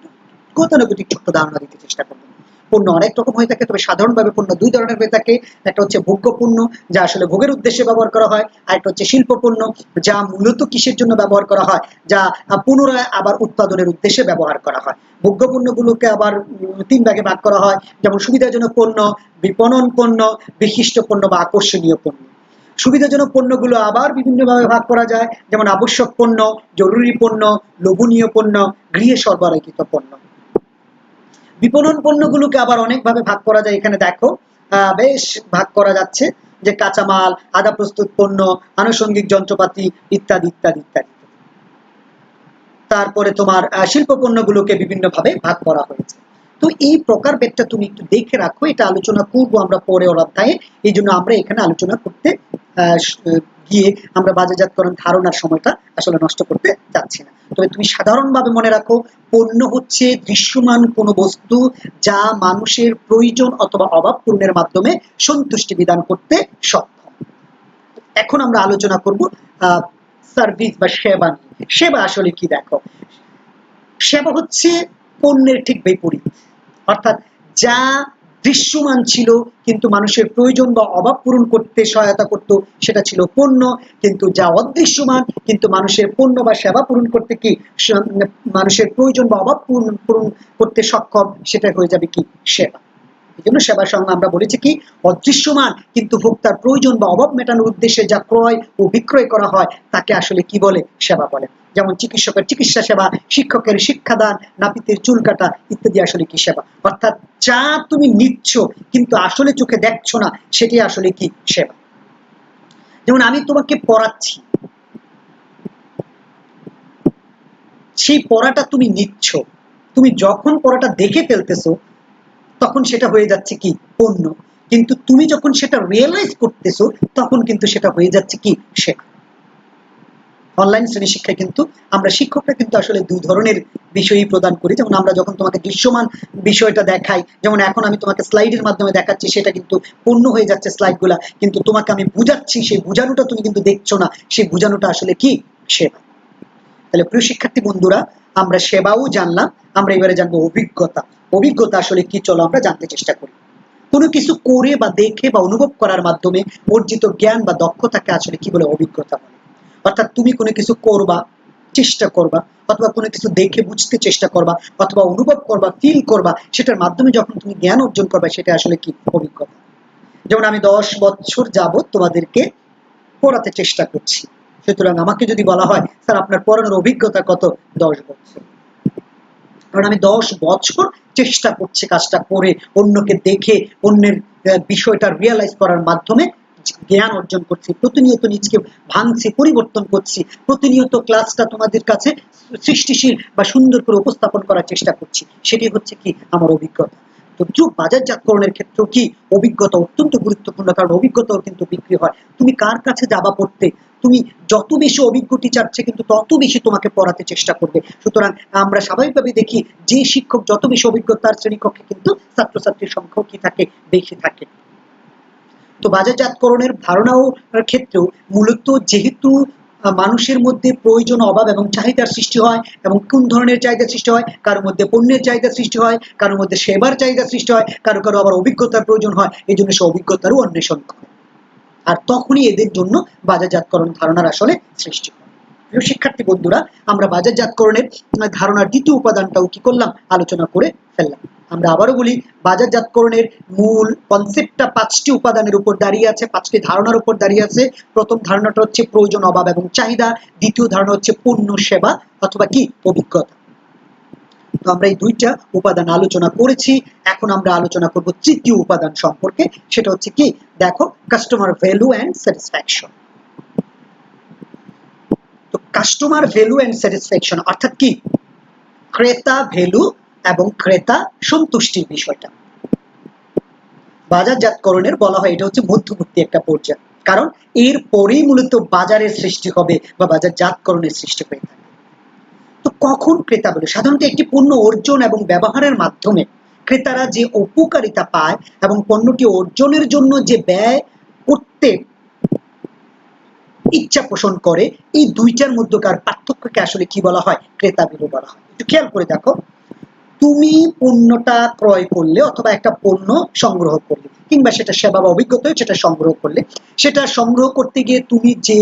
গতানুগতিক ছোট্ট ধারণা দিতে চেষ্টা করব। পণ্য অনেক রকম হয়ে থাকে, তবে সাধারণভাবে পণ্য দুই ধরনের হয়ে থাকে। একটা হচ্ছে ভোগ্য পণ্য, যা আসলে ভোগের উদ্দেশ্যে ব্যবহার করা হয়। আর একটা হচ্ছে শিল্প পণ্য, যা মূলত কিসের জন্য ব্যবহার করা হয়, যা পুনরায় আবার উৎপাদনের উদ্দেশ্যে ব্যবহার করা হয়। ভোগ্য পণ্যগুলোকে আবার তিন ভাগে ভাগ করা হয়, যেমন সুবিধাজনক পণ্য, বিপণন পণ্য, বিশিষ্ট পণ্য বা আকর্ষণীয় পণ্য। সুবিধাজনক পণ্যগুলো আবার বিভিন্নভাবে ভাগ করা যায়, যেমন আবশ্যক পণ্য, জরুরি পণ্য, লোভনীয় পণ্য, গৃহে সরবরাহকৃত পণ্য। বিপণন পণ্যগুলোকে আবার অনেকভাবে ভাগ করা যায়। এখানে দেখো বেশ ভাগ করা যাচ্ছে, যে কাঁচামাল, আধা প্রস্তুত পণ্য, আনুষঙ্গিক যন্ত্রপাতি, ইত্যাদি ইত্যাদি ইত্যাদি। তারপরে তোমার শিল্প পণ্যগুলোকে বিভিন্নভাবে ভাগ করা হয়েছে। তো এই প্রকারভেদটা তুমি একটু দেখে রাখো, এটা আলোচনা করবো আমরা পরে অধ্যায়ে। এই জন্য আমরা এখানে আলোচনা করতে গিয়ে আমরা বাজারজাতকরণ ধারণার সময়টা আসলে নষ্ট করতে চাচ্ছি না। তবে তুমি সাধারণভাবে মনে রাখো, পণ্য হচ্ছে দৃশ্যমান কোনো বস্তু, যা মানুষের প্রয়োজন অথবা অভাব পূরণের মাধ্যমে সন্তুষ্টি বিধান করতে সক্ষম। এখন আমরা আলোচনা করব সার্ভিস বা সেবা নিয়ে। সেবা আসলে কি দেখো, সেবা হচ্ছে পণ্যের ঠিক বিপরীত, অর্থাৎ যা দৃশ্যমান ছিল কিন্তু মানুষের প্রয়োজন বা অভাব পূরণ করতে সহায়তা করত, সেটা ছিল পণ্য। কিন্তু যা অদৃশ্যমান কিন্তু মানুষের পণ্য বা সেবা পূরণ করতে কি, মানুষের প্রয়োজন বা অভাব পূরণ করতে সক্ষম, সেটা হয়ে যাবে কি সেবা। এই জন্য সেবার সঙ্গে আমরা বলেছি কি, অদৃশ্যমান কিন্তু ভোক্তার প্রয়োজন বা অভাব মেটানোর উদ্দেশ্যে যা ক্রয় ও বিক্রয় করা হয় তাকে আসলে কি বলে, সেবা বলে। যেমন চিকিৎসকের চিকিৎসা সেবা, শিক্ষকের শিক্ষাদান, নাপিতের চুল কাটা ইত্যাদি আসলে কি সেবা। অর্থাৎ যা তুমি নিচ্ছ কিন্তু আসলে চোখে দেখছো না, সেটি আসলে কি সেবা। যেমন আমি তোমাকে পড়াচ্ছি, সেই পড়াটা তুমি নিচ্ছ, তুমি যখন পড়াটা দেখে ফেলতেছো তখন সেটা হয়ে যাচ্ছে কি পণ্য, কিন্তু তুমি যখন সেটা রিয়েলাইজ করতেছো তখন কিন্তু সেটা হয়ে যাচ্ছে কি শেখা। অনলাইন শ্রেণী শিক্ষায় কিন্তু আমরা শিক্ষকরা কিন্তু আসলে দুই ধরনের বিষয়ই প্রদান করি। যেমন আমরা যখন তোমাকে দৃশ্যমান বিষয়টা দেখাই, যেমন এখন আমি তোমাকে স্লাইডের মাধ্যমে দেখাচ্ছি, সেটা কিন্তু পূর্ণ হয়ে যাচ্ছে স্লাইডগুলা, কিন্তু তোমাকে আমি বুঝাচ্ছি, সেই বুঝানোটা তুমি কিন্তু দেখছো না, সেই বুঝানোটা আসলে কি সেবা। তাহলে প্রিয় শিক্ষার্থী বন্ধুরা, আমরা সেবাও জানলাম, আমরা এবারে জানবো অভিজ্ঞতা। অভিজ্ঞতা আসলে কি, চলো আমরা জানতে চেষ্টা করি। কোনো কিছু করে বা দেখে বা অনুভব করার মাধ্যমে অর্জিত জ্ঞান বা দক্ষতাকে আসলে কি বলে, অভিজ্ঞতা বলে। অর্থাৎ তুমি কোনো কিছু করবা, চেষ্টা করবা, অথবা কোনো কিছু দেখে বুঝতে চেষ্টা করবা, অথবা অনুভব করবা, ফিল করবা, সেটার মাধ্যমে যখন তুমি জ্ঞান অর্জন করবা, সেটা আসলে কি অভিজ্ঞতা। যেমন আমি 10 বছর যাবত তোমাদেরকে পড়াতে চেষ্টা করছি, সুতরাং আমাকে যদি বলা হয় স্যার আপনার পড়ানোর অভিজ্ঞতা কত, 10 বছর, কারণ আমি 10 বছর চেষ্টা করছি কাজটা করে, অন্যকে দেখে, অন্যের বিষয়টা রিয়েলাইজ করার মাধ্যমে জ্ঞান অর্জন করছি, প্রতিনিয়ত নিজকে ভাঙছি, পরিবর্তন করছি, প্রতিনিয়ত ক্লাসটা তোমাদের কাছে সৃষ্টিশীল বা সুন্দর করে উপস্থাপন করার চেষ্টা করছি, সেটি হচ্ছে কি আমার অভিজ্ঞতা। তো বাজারজাতকরণের ক্ষেত্রেও কি অভিজ্ঞতা অত্যন্ত গুরুত্বপূর্ণ, কারণ অভিজ্ঞতাও কিন্তু বিক্রি হয়। তুমি কার কাছে যাবা পড়তে, তুমি যত বেশি অভিজ্ঞ টিচার আছে কিন্তু তত বেশি তোমাকে পড়াতে চেষ্টা করবে। সুতরাং আমরা স্বাভাবিকভাবে দেখি যে শিক্ষক যত বেশি অভিজ্ঞ তার শ্রেণীকক্ষে কিন্তু ছাত্রছাত্রীর সংখ্যাও কি থাকে, বেশি থাকে। তো বাজারজাতকরণের ধারণাও ক্ষেত্রেও মূলত যেহেতু মানুষের মধ্যে প্রয়োজন, অভাব এবং চাহিদার সৃষ্টি হয়, এবং কোন ধরনের চাহিদা সৃষ্টি হয়, কারোর মধ্যে পণ্যের চাহিদা সৃষ্টি হয়, কারোর মধ্যে সেবার চাহিদা সৃষ্টি হয়, কারো কারো আবার অভিজ্ঞতার প্রয়োজন হয়, এই জন্য সে অভিজ্ঞতারও অন্বেষণ করে, আর তখনই এদের জন্য বাজারজাতকরণ ধারণার আসলে সৃষ্টি হয়। প্রিয় শিক্ষার্থী বন্ধুরা, আমরা বাজারজাতকরণের ধারণার দ্বিতীয় উপাদানটাও কি করলাম, আলোচনা করে ফেললাম। আমরা আবারও বলি, বাজারজাতকরণের মূল কনসেপ্টটা 5টি উপাদানের উপর দাঁড়িয়ে আছে, 5টি ধারণার উপর দাঁড়িয়ে আছে। প্রথম ধারণাটা হচ্ছে প্রয়োজন, অভাব এবং চাহিদা। দ্বিতীয় ধারণা হচ্ছে পণ্য, সেবা অথবা কি অভিজ্ঞতা। তো আমরা এই 2টা উপাদান আলোচনা করেছি। এখন আমরা আলোচনা করব তৃতীয় উপাদান সম্পর্কে, সেটা হচ্ছে কি, দেখো, কাস্টমার ভ্যালু অ্যান্ড স্যাটিসফ্যাকশন। তো কাস্টমার ভ্যালু অ্যান্ড স্যাটিসফ্যাকশন অর্থাৎ কি, ক্রেতা ভ্যালু এবং ক্রেতা সন্তুষ্টির বিষয়টা বাজারজাতকরণের বলা হয় এটা হচ্ছে মধ্যবর্তী একটা পর্যায়, কারণ এর পরেই মূলত বাজারের সৃষ্টি হবে বা বাজারজাতকরণের সৃষ্টি হয়ে থাকে। তো কখন ক্রেতা ভ্যালু, সাধারণত একটি পণ্য অর্জন এবং ব্যবহারের মাধ্যমে ক্রেতারা যে উপকারিতা পায় এবং পণ্যটি অর্জনের জন্য যে ব্যয় করতে ইচ্ছা পোষণ করে, এই 2টার মধ্যকার পার্থক্যকে আসলে কি বলা হয়, ক্রেতা ভ্যালু বলা হয়। একটু খেয়াল করে দেখো, তুমি পণ্যটা ক্রয় করলে অথবা একটা পণ্য সংগ্রহ করলে, কিংবা সেটা সেবা বা অভিজ্ঞতা সেটা সংগ্রহ করলে, সেটা সংগ্রহ করতে গিয়ে তুমি যে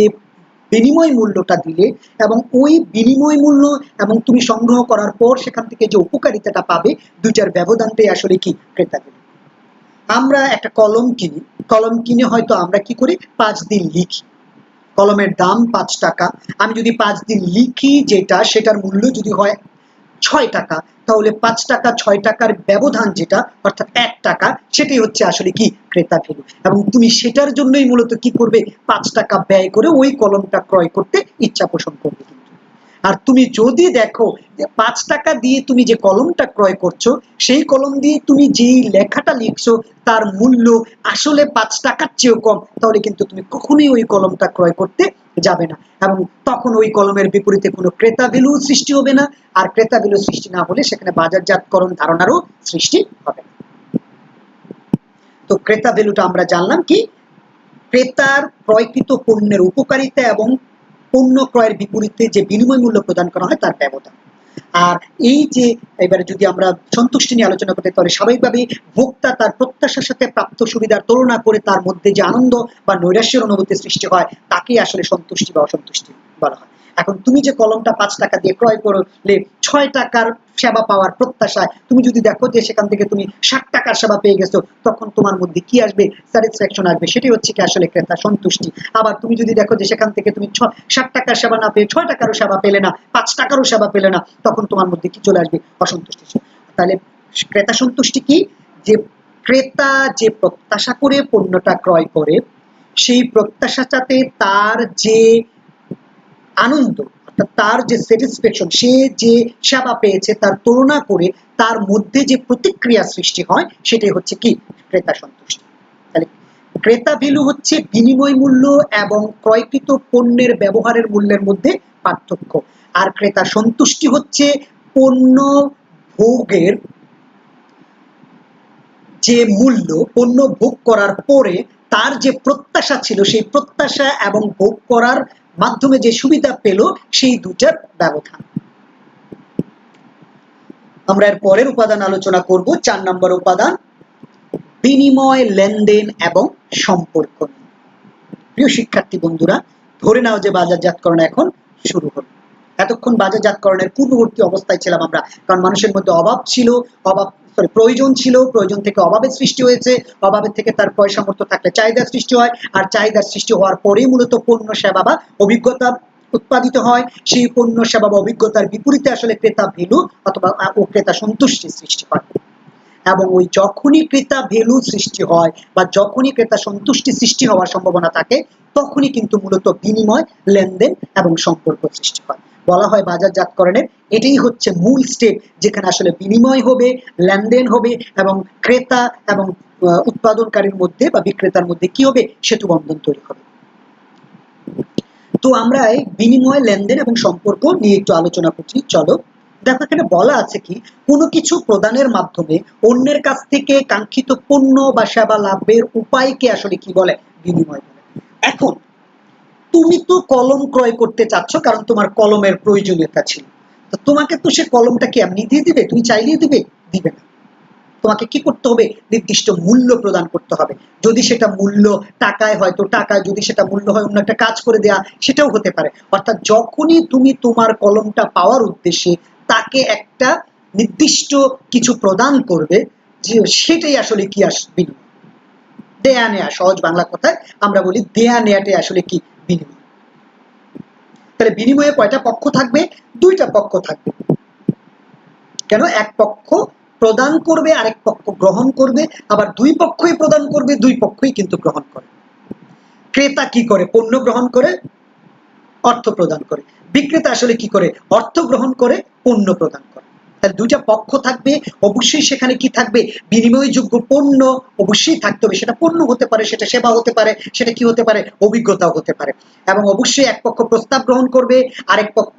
বিনিময় মূল্যটা দিলে এবং ওই বিনিময় মূল্য এবং তুমি সংগ্রহ করার পর সেখান থেকে যে উপকারিতাটা পাবে, 2টার ব্যবধানটাই আসলে কি, ক্রেতা ভ্যালু। আমরা একটা কলম কিনি, কলম কিনে হয়তো আমরা কি করি, 5 দিন লিখি, কলমের দাম 5 টাকা। আমি যদি 5 দিন লিখি যেটা, সেটার মূল্য যদি হয় 6 টাকা, তাহলে 5 টাকা 6 টাকার ব্যবধান যেটা, অর্থাৎ 1 টাকা, সেটাই হচ্ছে আসলে কি, ক্রেতা ভ্যালু। এবং তুমি সেটার জন্যই মূলত কি করবে, 5 টাকা ব্যয় করে ওই কলমটা ক্রয় করতে ইচ্ছা পোষণ করবে। আর তুমি যদি দেখো যে 5 টাকা দিয়ে তুমি যে কলমটা ক্রয় করছো, সেই কলম দিয়ে তুমি যেই লেখাটা লিখছো তার মূল্য আসলে 5 টাকার চেয়েও কম, তাহলে কিন্তু তুমি কখনোই ওই কলমটা ক্রয় করতে যাবে না, এবং তখন ওই কলমের বিপরীতে কোনো ক্রেতা ভ্যালু সৃষ্টি হবে না। আর ক্রেতা ভ্যালু সৃষ্টি না হলে সেখানে বাজারজাতকরণ ধারণারও সৃষ্টি হবে না। তো ক্রেতা ভ্যালুটা আমরা জানলাম কি, ক্রেতার ক্রয়কৃত পণ্যের উপকারিতা এবং পণ্য ক্রয়ের বিপরীতে যে বিনিময় মূল্য প্রদান করা হয় তার ব্যবধান। আর এই যে এবারে যদি আমরা সন্তুষ্টি নিয়ে আলোচনা করতে, তাহলে স্বাভাবিকভাবেই ভোক্তা তার প্রত্যাশার সাথে প্রাপ্ত সুবিধার তুলনা করে তার মধ্যে যে আনন্দ বা নৈরাশ্যের অনুভূতি সৃষ্টি হয়, তাকেই আসলে সন্তুষ্টি বা অসন্তুষ্টি বলা হয়। এখন তুমি যে কলমটা 5 টাকা দিয়ে ক্রয় করলে 6 টাকার সেবা পাওয়ার প্রত্যাশায় তুমি যদি দেখো যে সেখান থেকে তুমি 60 টাকার সেবা পেয়ে গেছো, তখন তোমার মধ্যে কি আসবে, স্যাটিসফ্যাকশন আসবে, সেটাই হচ্ছে কি আসলে ক্রেতা সন্তুষ্টি। আবার তুমি যদি দেখো যে সেখান থেকে তুমি 60 টাকার সেবা না পেয়ে 6 টাকারও সেবা পেলে না, 5 টাকারও সেবা পেলে না, তখন তোমার মধ্যে কি চলে আসবে, অসন্তুষ্টি। তাহলে ক্রেতা সন্তুষ্টি কি, যে ক্রেতা যে প্রত্যাশা করে পণ্যটা ক্রয় করে, সেই প্রত্যাশাটাতে তার যে আনন্দ, অর্থাৎ তার যে স্যাটিসফ্যাকশন, সে যে সেবা পেয়েছে তার তুলনা করে তার মধ্যে যে প্রতিক্রিয়া সৃষ্টি হয়, সেটাই হচ্ছে কি, ক্রেতা সন্তুষ্টি। তাহলে ক্রেতা ভ্যালু হচ্ছে বিনিময় মূল্য এবং ক্রয়কৃত পণ্যের ব্যবহারের মূল্যের মধ্যে পার্থক্য, আর ক্রেতা সন্তুষ্টি হচ্ছে পণ্য ভোগের যে মূল্য, পণ্য ভোগ করার পরে তার যে প্রত্যাশা ছিল, সেই প্রত্যাশা এবং ভোগ করার মাধ্যমে যে সুবিধা পেল, সেই 2টার ব্যবধান। আমরা এর পরের উপাদান আলোচনা করব, 4 নম্বর উপাদান, বিনিময়, লেনদেন এবং সম্পর্ক। প্রিয় শিক্ষার্থী বন্ধুরা, ধরে নাও যে বাজারজাতকরণ এখন শুরু হলো। এতক্ষণ বাজারজাতকরণের পূর্ববর্তী অবস্থায় ছিলাম আমরা, কারণ মানুষের মধ্যে অভাব ছিল, প্রয়োজন ছিল, প্রয়োজন থেকে অভাবের সৃষ্টি হয়েছে, অভাবের থেকে তার ক্রয় সামর্থ্য থাকলে চাহিদার সৃষ্টি হয়, আর চাহিদার সৃষ্টি হওয়ার পরেই মূলত পণ্য, সেবা বা অভিজ্ঞতা উৎপাদিত হয়। সেই পণ্য, সেবা বা অভিজ্ঞতার বিপরীতে আসলে ক্রেতা ভ্যালু অথবা ক্রেতা সন্তুষ্টির সৃষ্টি হয়। এবং ওই যখনই ক্রেতা ভ্যালু সৃষ্টি হয় বা যখনই ক্রেতা সন্তুষ্টি সৃষ্টি হওয়ার সম্ভাবনা থাকে, তখনই কিন্তু মূলত বিনিময়, লেনদেন এবং সম্পর্ক সৃষ্টি হয়। বলা হয় বাজারজাতকরণের এটাই হচ্ছে মূল স্টেপ, যেখানে আসলে বিনিময় হবে, লেনদেন হবে এবং ক্রেতা এবং উৎপাদনকারীর মধ্যে বা বিক্রেতার মধ্যে কি হবে, সেতু বন্ধন তৈরি হবে। তো আমরা এই বিনিময়, লেনদেন এবং সম্পর্ক নিয়ে একটু আলোচনা করছি। চলো দেখো, এখানে বলা আছে কি, কোনো কিছু প্রদানের মাধ্যমে অন্যের কাছ থেকে কাঙ্ক্ষিত পণ্য বা সেবা লাভের উপায়কে আসলে কি বলে, বিনিময় বলে। এখন তুমি তো কলম ক্রয় করতে চাচ্ছ, কারণ তোমার কলমের প্রয়োজনীয়তা ছিল। তো তোমাকে তো সে কলমটা কি এমনি দিয়ে দিবে? তুমি চাইলেই দিবে? দিবে না। তোমাকে কি করতে হবে, নির্দিষ্ট মূল্য প্রদান করতে হবে। যদি সেটা মূল্য টাকায় হয় তো টাকায়, যদি সেটা মূল্য হয় অন্য একটা কাজ করে দেয়া, সেটাও হতে পারে। অর্থাৎ যখনই তুমি তোমার কলমটা পাওয়ার উদ্দেশ্যে তাকে একটা নির্দিষ্ট কিছু প্রদান করবে, যে সেটাই আসলে কি আসবে, দেয়া নেয়া। সহজ বাংলা কথায় আমরা বলি দেয়া নেয়াটাই আসলে কি, বিনিময়। তাহলে বিনিময়ে কয়টা পক্ষ থাকবে? দুইটা পক্ষ থাকবে। কেন? এক পক্ষ প্রদান করবে, আরেক পক্ষ গ্রহণ করবে। আবার দুই পক্ষই প্রদান করবে, দুই পক্ষই কিন্তু গ্রহণ করে। ক্রেতা কি করে? পণ্য গ্রহণ করে, অর্থ প্রদান করে। বিক্রেতা আসলে কি করে? অর্থ গ্রহণ করে, পণ্য প্রদান করে। তাহলে দুইটা পক্ষ থাকবে। অবশ্যই সেখানে কি থাকবে, বিনিময়যোগ্য পণ্য অবশ্যই থাকতে হবে। সেটা পণ্য হতে পারে, সেটা সেবা হতে পারে, সেটা কি হতে পারে, অভিজ্ঞতাও হতে পারে। এবং অবশ্যই এক পক্ষ প্রস্তাব গ্রহণ করবে, আরেক পক্ষ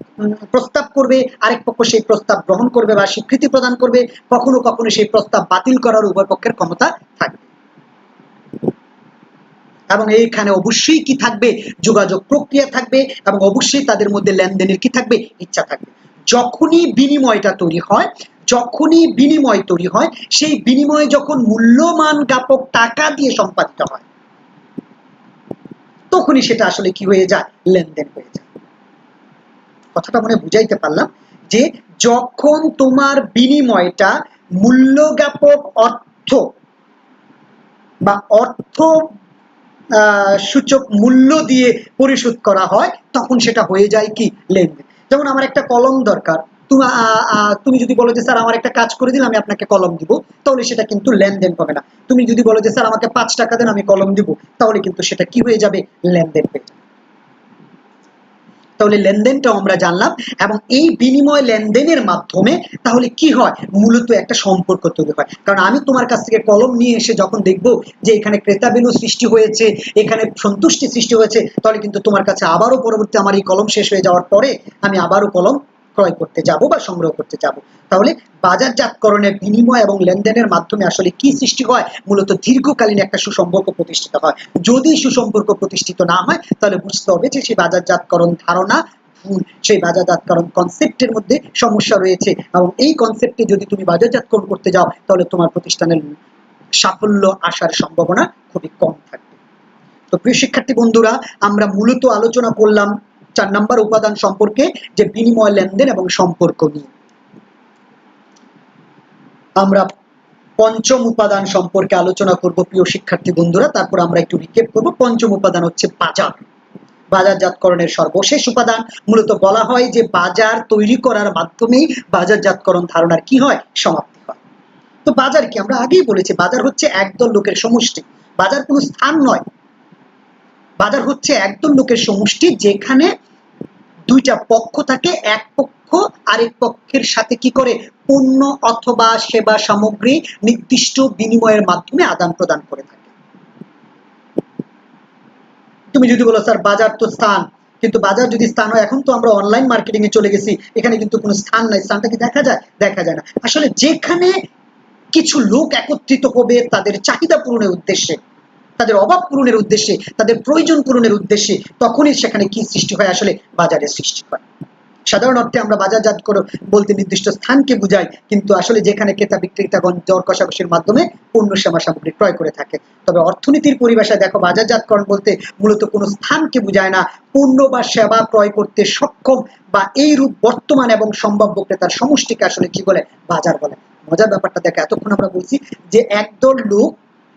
প্রস্তাব করবে, আরেক পক্ষ সেই প্রস্তাব গ্রহণ করবে বা স্বীকৃতি প্রদান করবে। কখনো কখনো সেই প্রস্তাব বাতিল করার উভয় পক্ষের ক্ষমতা থাকবে। এবং এইখানে অবশ্যই কি থাকবে, যোগাযোগ প্রক্রিয়া থাকবে এবং অবশ্যই তাদের মধ্যে লেনদেনের কি থাকবে, ইচ্ছা থাকবে। যখনই বিনিময়টা তৈরি হয়, যখনই বিনিময় তৈরি হয়, সেই বিনিময় যখন মূল্যমান জ্ঞাপক টাকা দিয়ে সম্পাদিত হয়, তখনই সেটা আসলে কি হয়ে যায়, লেনদেন হয়ে যায়। কথাটা মনে বুঝাইতে পারলাম যে যখন তোমার বিনিময়টা মূল্য জ্ঞাপক অর্থ বা অর্থ সূচক মূল্য দিয়ে পরিশোধ করা হয়, তখন সেটা হয়ে যায় কি, লেনদেন। যেমন আমার একটা কলম দরকার, তুমি যদি বলো যে স্যার আমার একটা কাজ করে দিন, আমি আপনাকে কলম দিব, তাহলে সেটা কিন্তু লেনদেন হবে না। তুমি যদি বলো যে স্যার আমাকে 5 টাকা দেন, আমি কলম দিব, তাহলে কিন্তু সেটা কি হয়ে যাবে, লেনদেন হয়ে যাবে। তাহলে লেনদেনটাও আমরা জানলাম। এবং এই বিনিময় লেনদেনের মাধ্যমে তাহলে কি হয়, মূলত একটা সম্পর্ক তৈরি হয়। কারণ আমি তোমার কাছ থেকে কলম নিয়ে এসে যখন দেখব যে এখানে ক্রেতা বিনু সৃষ্টি হয়েছে, এখানে সন্তুষ্টি সৃষ্টি হয়েছে, তাহলে কিন্তু তোমার কাছে আবারও পরবর্তী আমার এই কলম শেষ হয়ে যাওয়ার পরে আমি আবারও কলম ক্রয় করতে যাব বা সংগ্রহ করতে যাব। তাহলে বাজারজাতকরণের বিনিময় এবং লেনদেনের মাধ্যমে আসলে কি সৃষ্টি হয়, মূলত দীর্ঘকালীন একটা সুসম্পর্ক প্রতিষ্ঠিত হয়। যদি সুসম্পর্ক প্রতিষ্ঠিত না হয়, তাহলে বুঝতে হবে যে সেই বাজারজাতকরণ ধারণা ভুল, সেই বাজারজাতকরণ কনসেপ্টের মধ্যে সমস্যা রয়েছে। এবং এই কনসেপ্টে যদি তুমি বাজারজাতকরণ করতে যাও, তাহলে তোমার প্রতিষ্ঠানের সাফল্য আসার সম্ভাবনা খুবই কম থাকবে। তো প্রিয় শিক্ষার্থী বন্ধুরা, আমরা মূলত আলোচনা করলাম 4 নম্বর উপাদান সম্পর্কে, যে বিনিময়, লেনদেন এবং সম্পর্ক নিয়ে। আমরা পঞ্চম উপাদান সম্পর্কে আলোচনা করব প্রিয় শিক্ষার্থী বন্ধুরা। তারপর আমরা একটু রিক্যাপ করব। পঞ্চম উপাদান হচ্ছে বাজার। বাজারজাতকরণের সর্বশেষ উপাদান। মূলত বলা হয় যে বাজার তৈরি করার মাধ্যমেই বাজারজাতকরণ ধারণার কি হয়, সমাপ্তি হয়। তো বাজার কি, আমরা আগেই বলেছি, বাজার হচ্ছে একদল লোকের সমষ্টি। বাজার কোনো স্থান নয়, বাজার হচ্ছে একদল লোকের সমষ্টি, যেখানে দুইটা পক্ষ থাকে। এক পক্ষ আরেক পক্ষের সাথে কি করে, পণ্য অথবা সেবা সামগ্রী নির্দিষ্ট বিনিময়ের মাধ্যমে আদান প্রদান করে থাকে। তুমি যদি বলো স্যার বাজার তো স্থান, কিন্তু বাজার যদি স্থান হয়, এখন তো আমরা অনলাইন মার্কেটিং এ চলে গেছি, এখানে কিন্তু কোনো স্থান নাই। স্থানটা কি দেখা যায়? দেখা যায় না। আসলে যেখানে কিছু লোক একত্রিত হবে তাদের চাহিদা পূরণের উদ্দেশ্যে, তাদের অভাব পূরণের উদ্দেশ্যে, তাদের প্রয়োজন পূরণের উদ্দেশ্যে, তখনই সেখানে কি সৃষ্টি হয়, আসলে বাজারের সৃষ্টি হয়। সাধারণ অর্থে আমরা বাজারজাতকরণ বলতে নির্দিষ্ট স্থানকে বুঝাই, কিন্তু আসলে যেখানে ক্রেতা বিক্রেতাগণ দর কষাকষির মাধ্যমে পণ্য সেবা সামগ্রী ক্রয় করে থাকে। তবে অর্থনীতির পরিভাষায় দেখো, বাজারজাতকরণ বলতে মূলত কোনো স্থানকে বুঝায় না, পণ্য বা সেবা ক্রয় করতে সক্ষম বা এই রূপ বর্তমান এবং সম্ভাব্য ক্রেতার সমষ্টিকে আসলে কি বলে, বাজার বলে। মজার ব্যাপারটা দেখো, এতক্ষণ আমরা বলছি যে একদল লোক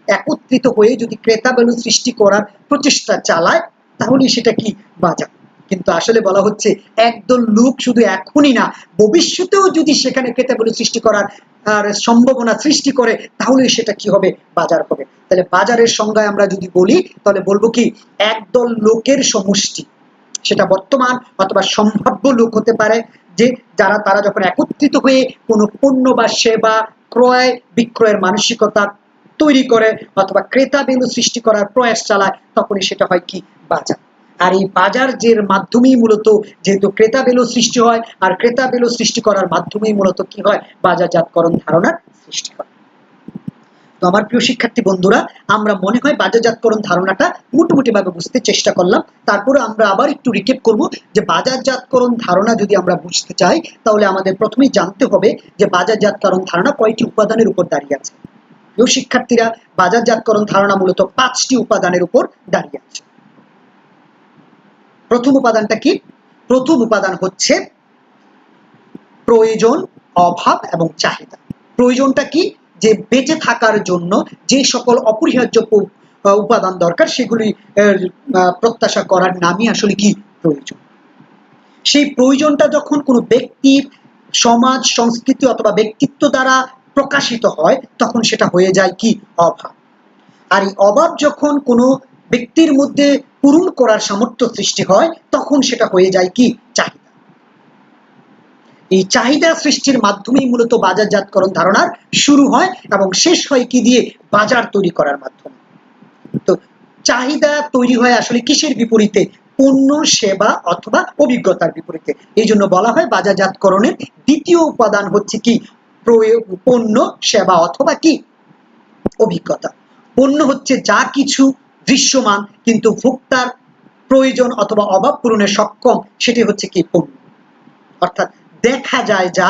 একত্রিত হয়ে যদি ক্রেতা ভ্যালু সৃষ্টি করার প্রচেষ্টা চালায়, তাহলে সেটা কি, বাজার। কিন্তু আসলে বলা হচ্ছে একদল লোক শুধু এখনই না, ভবিষ্যতেও যদি সেখানে ক্রেতা ভ্যালু সৃষ্টি করার সম্ভাবনা সৃষ্টি করে, তাহলে সেটা কি হবে, বাজার হবে। তাহলে বাজারের সংজ্ঞায় আমরা যদি বলি, তাহলে বলবো কি, একদল লোকের সমষ্টি, সেটা বর্তমান অথবা সম্ভাব্য লোক হতে পারে, যে তারা যখন একত্রিত হয়ে কোনো পণ্য বা সেবা ক্রয় বিক্রয়ের মানসিকতা তৈরি করে অথবা ক্রেতা বিন্দু সৃষ্টি করার প্রয়াস চালায়, তখনই সেটা হয় কি বাজার। আর এই বাজার যের মাধ্যমেই মূলত, যেহেতু ক্রেতা বিন্দু সৃষ্টি হয়, আর ক্রেতা বিন্দু সৃষ্টি করার মাধ্যমেই মূলত কি হয়, বাজারজাতকরণ ধারণার সৃষ্টি হয়। তো আমার প্রিয় শিক্ষার্থী বন্ধুরা, আমরা মনে হয় বাজারজাতকরণ ধারণাটা মোটামুটিভাবে বুঝতে চেষ্টা করলাম। তারপরে আমরা আবার একটু রিক্যাপ করব যে বাজারজাতকরণ ধারণা যদি আমরা বুঝতে চাই, তাহলে আমাদের প্রথমেই জানতে হবে যে বাজারজাতকরণ ধারণা কয়টি উপাদানের উপর দাঁড়িয়ে আছে। প্রিয় শিক্ষার্থীরা, বাজারজাতকরণ ধারণা মূলত 5টি উপাদানের উপর দাঁড়িয়ে আছে। প্রথম উপাদানটা কি? প্রথম উপাদান হচ্ছে প্রয়োজন, অভাব এবং চাহিদা। প্রয়োজনটা কি? যে বেঁচে থাকার জন্য যে সকল অপরিহার্য উপাদান দরকার, সেগুলি প্রত্যাশা করার নামই আসলে কি প্রয়োজন। সেই প্রয়োজনটা যখন কোনো ব্যক্তি, সমাজ, সংস্কৃতি অথবা ব্যক্তিত্ব দ্বারা প্রকাশিত হয়, তখন সেটা হয়ে যায় কি অভাব। আর এই অভাব যখন কোনো ব্যক্তির মধ্যে পূরণ করার সামর্থ্য সৃষ্টি হয়, তখন সেটা হয়ে যায় কি চাহিদা। এই চাহিদা সৃষ্টির মাধ্যমেই মূলত বাজারজাতকরণ ধারণার শুরু হয় এবং শেষ হয় কি দিয়ে? বাজার তৈরি করার মাধ্যমে। তো চাহিদা তৈরি হয় আসলে কিসের বিপরীতে? পণ্য, সেবা অথবা অভিজ্ঞতার বিপরীতে। এই জন্য বলা হয় বাজারজাতকরণের দ্বিতীয় উপাদান হচ্ছে কি পণ্য, সেবা অথবা কি অভিজ্ঞতা। পণ্য হচ্ছে যা কিছু দৃশ্যমান কিন্তু ভোক্তার প্রয়োজন অথবা অভাব পূরণে সক্ষম, সেটি হচ্ছে কি পণ্য। অর্থাৎ দেখা যায় যা,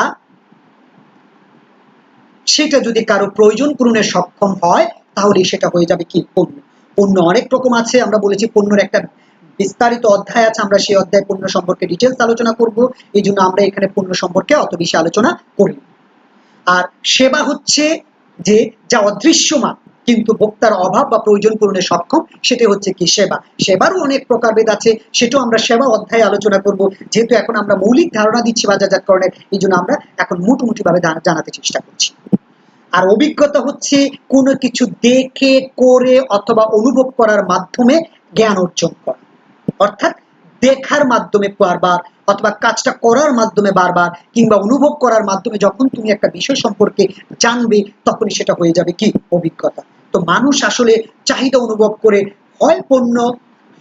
সেটা যদি কারো প্রয়োজন পূরণে সক্ষম হয়, তাহলে সেটা হয়ে যাবে কি পণ্য। পণ্য অনেক রকম আছে, আমরা বলেছি পণ্যের একটা বিস্তারিত অধ্যায় আছে, আমরা সেই অধ্যায় পণ্য সম্পর্কে ডিটেলস আলোচনা করব। এই জন্য আমরা এখানে পণ্য সম্পর্কে অত বেশি আলোচনা করি। আর সেবা হচ্ছে যে যা অদৃশ্যমান কিন্তু ভোক্তার অভাব বা প্রয়োজন পূরণে সক্ষম, সেটা হচ্ছে কি সেবা। সেবারও অনেক প্রকারভেদ আছে, সেটাও আমরা সেবা অধ্যায়ে আলোচনা করব। যেহেতু এখন আমরা মৌলিক ধারণা দিচ্ছি বাজারজাতকরণের, এই জন্য আমরা এখন মোটামুটিভাবে জানাতে চেষ্টা করছি। আর অভিজ্ঞতা হচ্ছে কোনো কিছু দেখে, করে অথবা অনুভব করার মাধ্যমে জ্ঞান অর্জন করা। অর্থাৎ দেখার মাধ্যমে বারবার অথবা কাজটা করার মাধ্যমে বারবার কিংবা অনুভব করার মাধ্যমে যখন তুমি একটা বিষয় সম্পর্কে জানবে, তখনই সেটা হয়ে যাবে কি অভিজ্ঞতা। তো মানুষ আসলে চাহিদা অনুভব করে হয় পণ্য,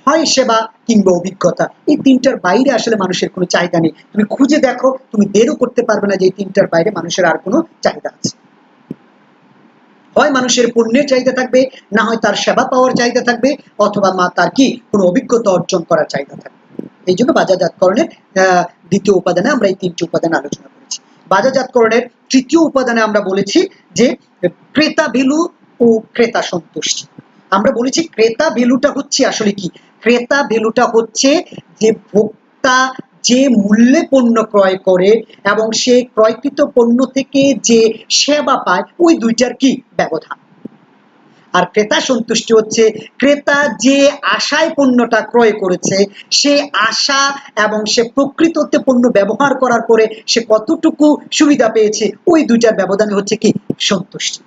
হয় সেবা কিংবা অভিজ্ঞতা। এই তিনটার বাইরে আসলে মানুষের কোনো চাহিদা নেই। তুমি খুঁজে দেখো, তুমি বেরও করতে পারবে না যে এই তিনটার বাইরে মানুষের আর কোনো চাহিদা আছে। হয় মানুষের পণ্যের চাহিদা থাকবে, না হয় তার সেবা পাওয়ার চাহিদা থাকবে, অথবা তার কি কোনো অভিজ্ঞতা অর্জন করার চাহিদা থাকবে। এই জন্য বাজারজাতকরণের দ্বিতীয় উপাদানে আমরা এই তিনটি উপাদান আলোচনা করেছি। বাজারজাতকরণের তৃতীয় উপাদানে আমরা বলেছি যে ক্রেতা ভ্যালু ও ক্রেতা সন্তুষ্টি। আমরা বলেছি ক্রেতা ভ্যালুটা হচ্ছে আসলে কি? ক্রেতা ভ্যালুটা হচ্ছে যে ভোক্তা যে মূল্যে পণ্য ক্রয় করে এবং সে ক্রয়কৃত পণ্য থেকে যে সেবা পায়, ওই দুইটার কি ব্যবধান। আর ক্রেতা সন্তুষ্টি হচ্ছে ক্রেতা যে আশায় পণ্যটা ক্রয় করেছে, সে আশা এবং সে প্রকৃততে পণ্য ব্যবহার করার পরে সে কতটুকু সুবিধা পেয়েছে, ওই দুইটার ব্যবধানে হচ্ছে কি সন্তুষ্টি।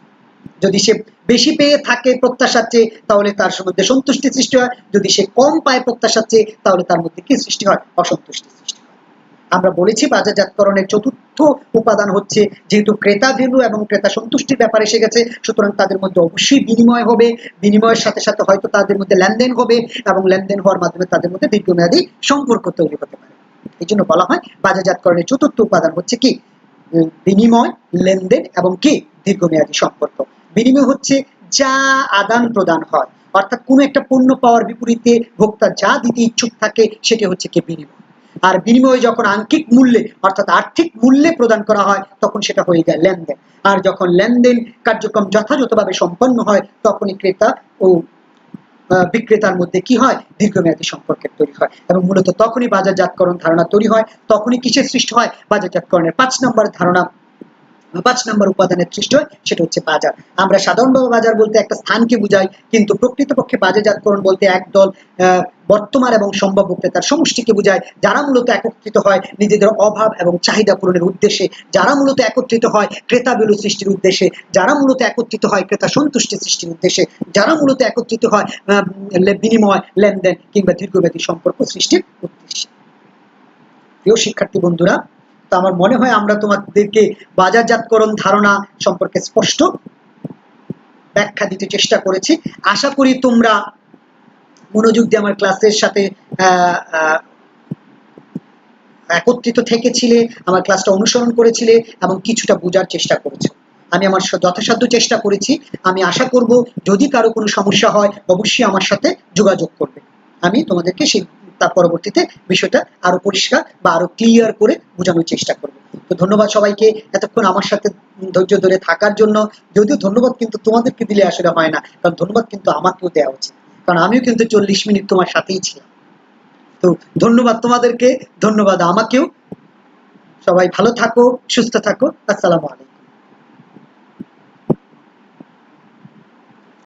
যদি সে বেশি পেয়ে থাকে প্রত্যাশার চেয়ে, তাহলে তার মধ্যে সন্তুষ্টি সৃষ্টি হয়। যদি সে কম পায় প্রত্যাশার চেয়ে, তাহলে তার মধ্যে কি সৃষ্টি হয়? অসন্তুষ্টি সৃষ্টি হয়। আমরা বলেছি বাজারজাতকরণের চতুর্থ উপাদান হচ্ছে, যেহেতু ক্রেতা ভ্যালু এবং ক্রেতা সন্তুষ্টির ব্যাপার এসে গেছে, সুতরাং তাদের মধ্যে অবশ্যই বিনিময় হবে। বিনিময়ের সাথে সাথে হয়তো তাদের মধ্যে লেনদেন হবে এবং লেনদেন হওয়ার মাধ্যমে তাদের মধ্যে দীর্ঘমেয়াদী সম্পর্ক তৈরি হতে পারে। এই জন্য বলা হয় বাজারজাতকরণের চতুর্থ উপাদান হচ্ছে কি বিনিময়, লেনদেন এবং কি দীর্ঘমেয়াদী সম্পর্ক। বিনিময় হচ্ছে যা আদান প্রদান হয়, অর্থাৎ কোনো একটা পণ্য পাওয়ার বিপরীতে ভোক্তা যা দিতে ইচ্ছুক থাকে, সেটা হচ্ছে কি বিনিময়। আর বিনিময়ে যখন আঙ্কিক মূল্যে অর্থাৎ আর্থিক মূল্যে প্রদান করা হয়, তখন সেটা হয়ে যায় লেনদেন। আর যখন লেনদেন কার্যক্রম যথাযথভাবে সম্পন্ন হয়, তখনই ক্রেতা ও বিক্রেতার মধ্যে কি হয়? দীর্ঘমেয়াদী সম্পর্কের তৈরি হয়। এবং মূলত তখনই বাজারজাতকরণ ধারণা তৈরি হয়। তখনই কিসের সৃষ্টি হয়? বাজারজাতকরণের 5 নম্বর ধারণা, 5 নম্বর উপাদানের সৃষ্টি হয়, সেটা হচ্ছে বাজার। আমরা সাধারণভাবে বাজার বলতে একটা স্থানকে বুঝাই, কিন্তু প্রকৃতপক্ষে বাজারজাতকরণ বলতে একদল বর্তমান এবং সম্ভাব্য ক্রেতার সমষ্টিকে বোঝায়, যারা মূলত একত্রিত হয় নিজেদের অভাব এবং চাহিদা পূরণের উদ্দেশ্যে, যারা মূলত একত্রিত হয় ক্রেতা ভ্যালু সৃষ্টির উদ্দেশ্যে, যারা মূলত একত্রিত হয় ক্রেতা সন্তুষ্টি সৃষ্টির উদ্দেশ্যে, যারা মূলত একত্রিত হয় বিনিময়, লেনদেন কিংবা দীর্ঘমেয়াদী সম্পর্ক সৃষ্টির উদ্দেশ্যে। প্রিয় শিক্ষার্থী বন্ধুরা, তো আমার মনে হয় আমরা তোমাদেরকে বাজারজাতকরণ ধারণা সম্পর্কে স্পষ্ট ব্যাখ্যা দিতে চেষ্টা করেছি। আশা করি তোমরা মনোযোগ দিয়ে আমার ক্লাসের সাথে একত্রিত থেকেছিলে, আমার ক্লাসটা অনুসরণ করেছিলে এবং কিছুটা বোঝার চেষ্টা করেছো। আমি আমার যথাসাধ্য চেষ্টা করেছি। আমি আশা করব যদি কারো কোনো সমস্যা হয় অবশ্যই আমার সাথে যোগাযোগ করবে। আমি তোমাদেরকে সেই তার পরবর্তীতে বিষয়টা আরো পরিষ্কার বা আরো ক্লিয়ার করে বোঝানোর চেষ্টা করব। তো ধন্যবাদ সবাইকে এতক্ষণ আমার সাথে ধৈর্য ধরে থাকার জন্য। যদিও ধন্যবাদ কিন্তু তোমাদেরকে দিলে আসলে হয় না, কারণ ধন্যবাদ কিন্তু আমাকেও দেওয়া উচিত, কারণ আমিও কিন্তু 40 মিনিট তোমার সাথেই ছিলাম। তো ধন্যবাদ তোমাদেরকে, ধন্যবাদ আমাকেও। সবাই ভালো থাকো, সুস্থ থাকো। আসসালামু আলাইকুম।